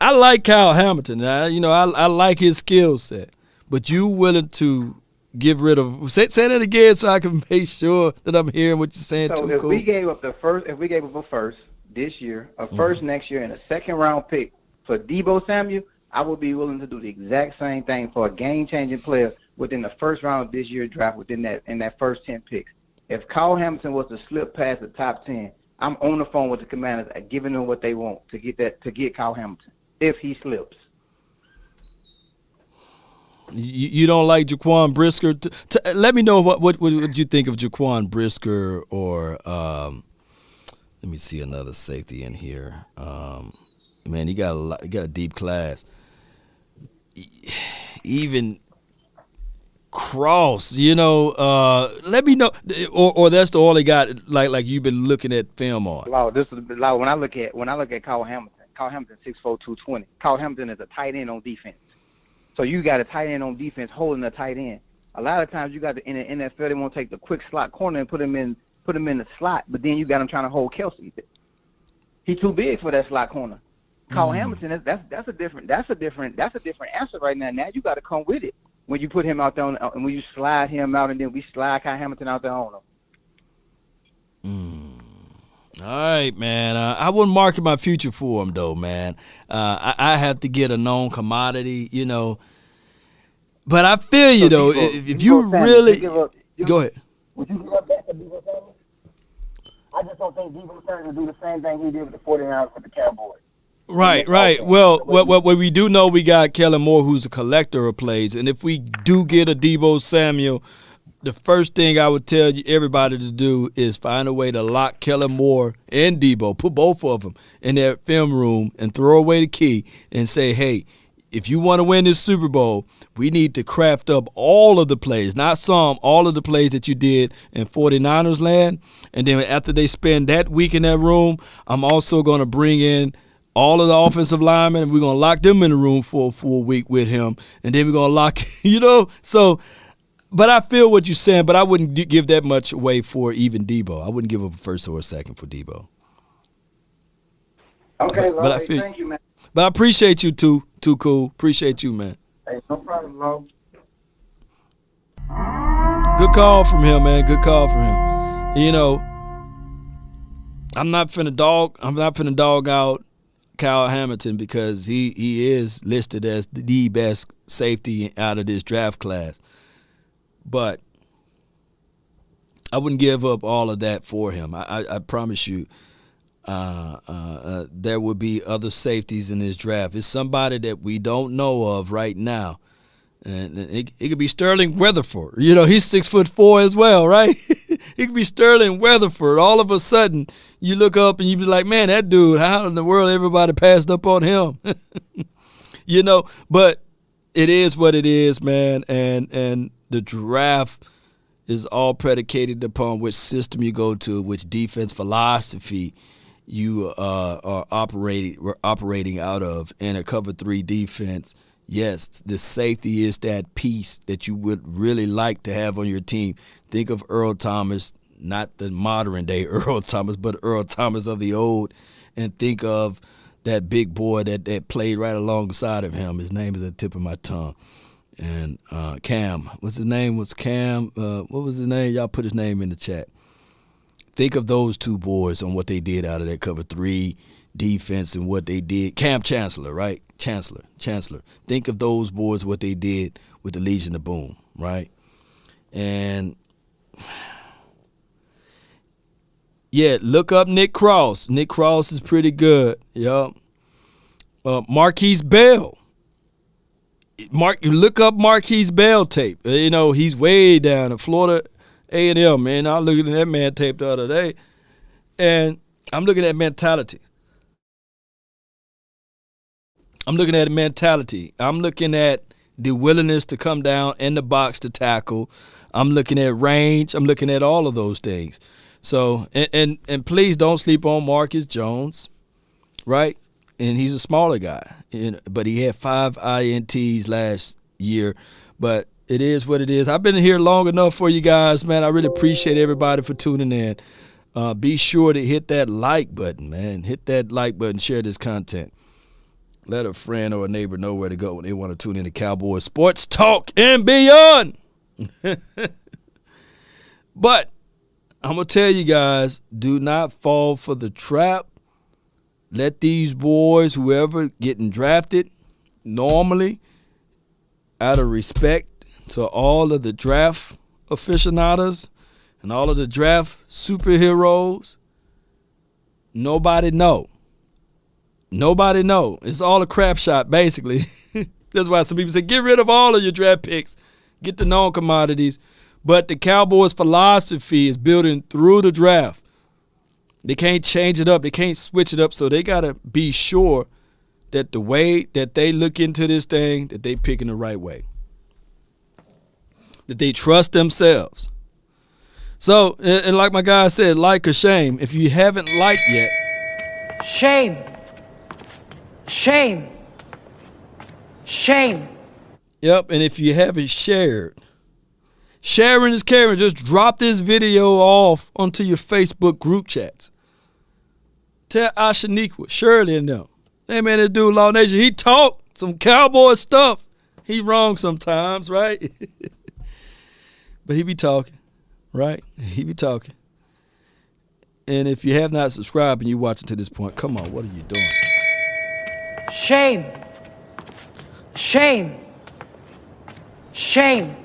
I like Kyle Hamilton. I like his skill set, but you willing to get rid of? Say that again so I can make sure that I'm hearing what you're saying. So if we gave up a first this year, a first next year, and a second-round pick for Deebo Samuel, I would be willing to do the exact same thing for a game-changing player within the first round of this year's draft in that first 10 picks. If Kyle Hamilton was to slip past the top 10, I'm on the phone with the Commanders giving them what they want to get Kyle Hamilton if he slips. You don't like Jaquan Brisker? Let me know what you think of Jaquan Brisker or let me see another safety in here. Man, he got a deep class. Even Cross, let me know, or that's the only guy like you've been looking at film on. Wow, this is like when I look at Kyle Hamilton. Kyle Hamilton 6'4", 220. Kyle Hamilton is a tight end on defense. So you got a tight end on defense holding a tight end. A lot of times you got in the NFL they want to take the quick slot corner and put him in the slot, but then you got him trying to hold Kelsey. He's too big for that slot corner. Kyle Hamilton, that's a different answer right now. Now you got to come with it when you put him out there and when you slide him out, and then we slide Kyle Hamilton out there on him. All right, man. I wouldn't market my future for him though, man. I have to get a known commodity, But I feel you though. If you really go ahead. Would you give up that for Deebo Samuel? I just don't think Deebo Samuel will do the same thing he did with the 49ers with the Cowboys. Right. Well, what we do know, we got Kellen Moore, who's a collector of plays, and if we do get a Deebo Samuel, the first thing I would tell everybody to do is find a way to lock Kellen Moore and Deebo, put both of them in that film room and throw away the key and say, hey, if you want to win this Super Bowl, we need to craft up all of the plays, not some, all of the plays that you did in 49ers land. And then after they spend that week in that room, I'm also going to bring in all of the offensive linemen, and we're going to lock them in the room for a full week with him. And then we're going to lock, So, but I feel what you're saying, but I wouldn't give that much away for even Deebo. I wouldn't give up a first or a second for Deebo. Okay, but I Lord. feel, Thank you, man. but I appreciate you too. Too cool. Appreciate you, man. Hey, no problem, Lord. Good call from him, man. Good call from him. You know, I'm not finna dog out Kyle Hamilton because he is listed as the best safety out of this draft class. But I wouldn't give up all of that for him. I promise you there will be other safeties in this draft. It's somebody that we don't know of right now. And it could be Sterling Weatherford. You know, he's 6'4" as well, right? It could be Sterling Weatherford. All of a sudden, you look up and you be like, man, that dude, how in the world everybody passed up on him? You know, but it is what it is, man. And the draft is all predicated upon which system you go to, which defense philosophy you are operating out of in a cover 3 defense. Yes, the safety is that piece that you would really like to have on your team. Think of Earl Thomas, not the modern day Earl Thomas, but Earl Thomas of the old, and think of that big boy that played right alongside of him. His name is at the tip of my tongue. And Cam, what's his name? Was Cam? What was his name? Y'all put his name in the chat. Think of those two boys on what they did out of that cover 3 defense and what they did. Cam Chancellor, right? Chancellor. Think of those boys, what they did with the Legion of Boom, right? And yeah, look up Nick Cross. Nick Cross is pretty good. Yup. Marquise Bell. Look up Marquise Bell tape. You know, he's way down in Florida A&M, man. I was looking at that man tape the other day, and I'm looking at mentality. I'm looking at the willingness to come down in the box to tackle. I'm looking at range. I'm looking at all of those things. So, and please don't sleep on Marcus Jones, right? And he's a smaller guy, but he had 5 INTs last year. But it is what it is. I've been here long enough for you guys, man. I really appreciate everybody for tuning in. Be sure to hit that like button, man. Hit that like button. Share this content. Let a friend or a neighbor know where to go when they want to tune in to Cowboys Sports Talk and beyond. But I'm going to tell you guys, do not fall for the trap. Let these boys, whoever getting drafted, normally, out of respect to all of the draft aficionados and all of the draft superheroes, nobody know. Nobody know. It's all a crap shot, basically. That's why some people say, get rid of all of your draft picks. Get the known commodities. But the Cowboys' philosophy is building through the draft. They can't change it up. They can't switch it up. So they got to be sure that the way that they look into this thing, that they picking the right way. That they trust themselves. So, and like my guy said, like or shame. If you haven't liked yet. Shame. Shame. Shame. Yep, and if you haven't shared, sharing is caring. Just drop this video off onto your Facebook group chats. Tell Ashaniqua, Shirley, and them. Hey, man, this dude, Law Nation, he talk some cowboy stuff. He wrong sometimes, right? But he be talking, right? He be talking. And if you have not subscribed and you watching to this point, come on, what are you doing? Shame. Shame. Shame.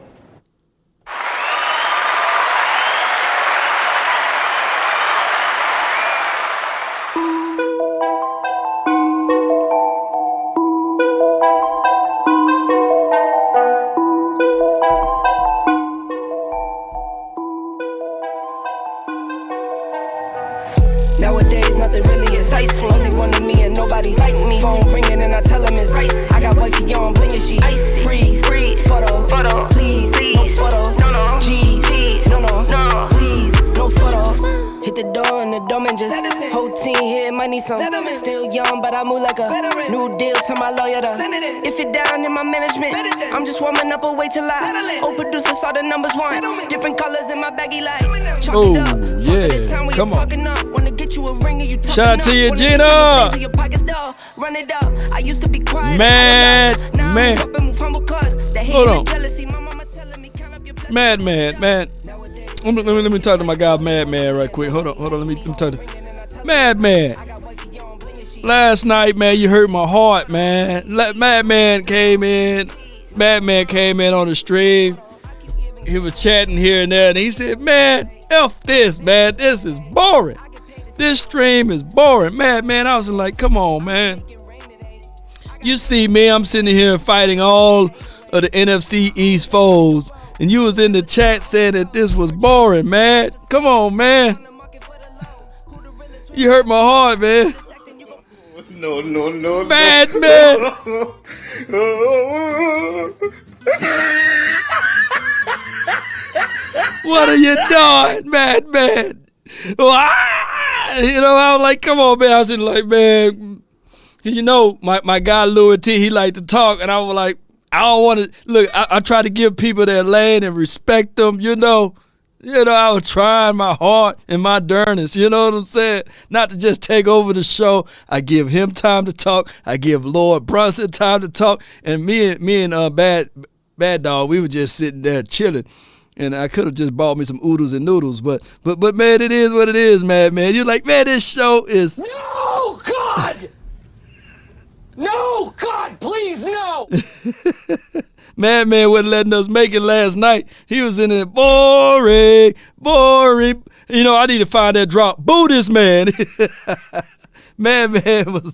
Nowadays, nothing really is ice. Only one of me and nobody's like me. Phone ringing and I tell him it's ice. I got wifey on bling and she freeze. Photo, please, no photos. G's, no, please, no photos. Hit the door and the doorman just whole team here might need some. Still young, but I move like a new deal to my lawyer. If you're down in my management, I'm just warming up a way till I old producers saw the numbers one. Different colors in my baggy light. Oh, yeah, come on. Shout out to you, Gina. Mad man. Hold on. Mad man. Let me talk to my guy, Mad Man, right quick. Hold on. Let me talk to Mad Man. Last night, man, you hurt my heart, man. Mad Man came in on the stream. He was chatting here and there, and he said, man, F this, man. This is boring. This stream is boring. Man, I was like, come on, man. You see me, I'm sitting here fighting all of the NFC East foes, and you was in the chat saying that this was boring, man. Come on, man. You hurt my heart, man. No. Bad man. What are you doing, Mad Man? You know, I was like, come on, man. I was like, man, because you know, my guy Louis T, he like to talk, and I was like, I don't want to look. I try to give people their lane and respect them. You know, I was trying my heart and my darnest. You know what I'm saying? Not to just take over the show. I give him time to talk. I give Lord Brunson time to talk, and me and Bad Dog, we were just sitting there chilling. And I could have just bought me some oodles and noodles, but man, it is what it is, man. You're like, man, this show is No, God! No, God, please, no! Mad Man wasn't letting us make it last night. He was in it, boring. You know, I need to find that drop. Boo this man. Mad Man was...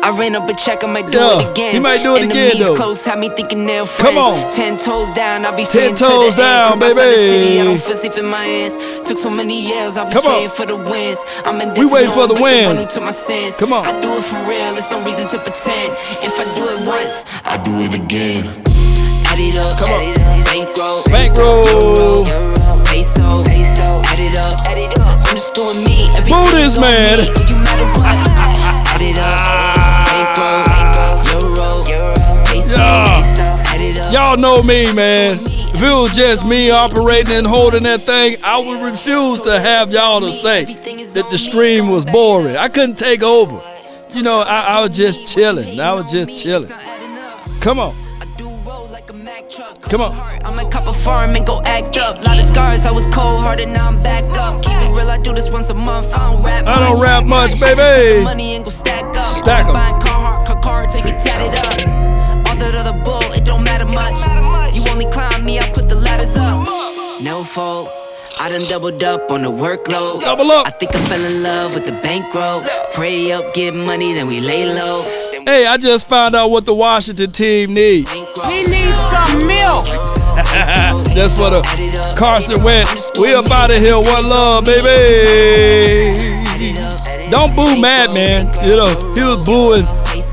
I ran up a check, I might do it again. He might do it again, though. Close, had me thinking they're friends. Come on. 10 toes down, I'll be 10 toes down, baby. City, I don't feel safe in my hands. Took so many years, I'll be waiting for the wins. I'm in we waiting for the wins. To my sins. Come on. I do it for real, there's no reason to pretend. If I do it once, I do it again. Add it up, come on. Bankroll, Euro, peso, add it up. I'm just doing me. Boo this man. You matter what? Add it up. Y'all know me, man. If it was just me operating and holding that thing, I would refuse to have y'all to say that the stream was boring. I couldn't take over. You know, I was just chilling. Come on. Come on. I'm a cop of farm and go act up. Lot of scars, I was cold-hearted, now I'm back up. Keep it real, I do this once a month. I don't rap much, baby. Money and go stack up. Stack 'em. Buying car, take it tatted up. All that other bull, it don't matter much. You only climb me, I put the ladders up. No fault. I done doubled up on the workload. Double up. I think I fell in love with the bankroll. Pray up, get money, then we lay low. Hey, I just found out what the Washington team needs. He needs some milk. That's for the Carson Wentz. We up out of here. One love, baby. Don't boo Mad Man. You know, he was booing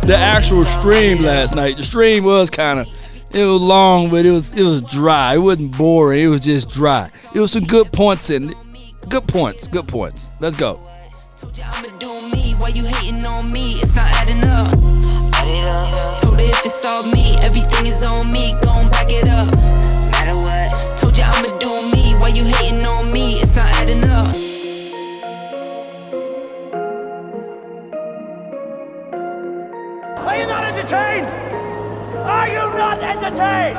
the actual stream last night. The stream was it was long, but it was dry. It wasn't boring. It was just dry. It was some good points in it. Good points. Let's go. I'ma do me, why you hating on me? It's not adding up. Told her if it's all me, everything is on me. Gon' back it up. Matter what? Told you I'ma do me, why you hating on me? It's not adding up. Are you not entertained? Are you not entertained?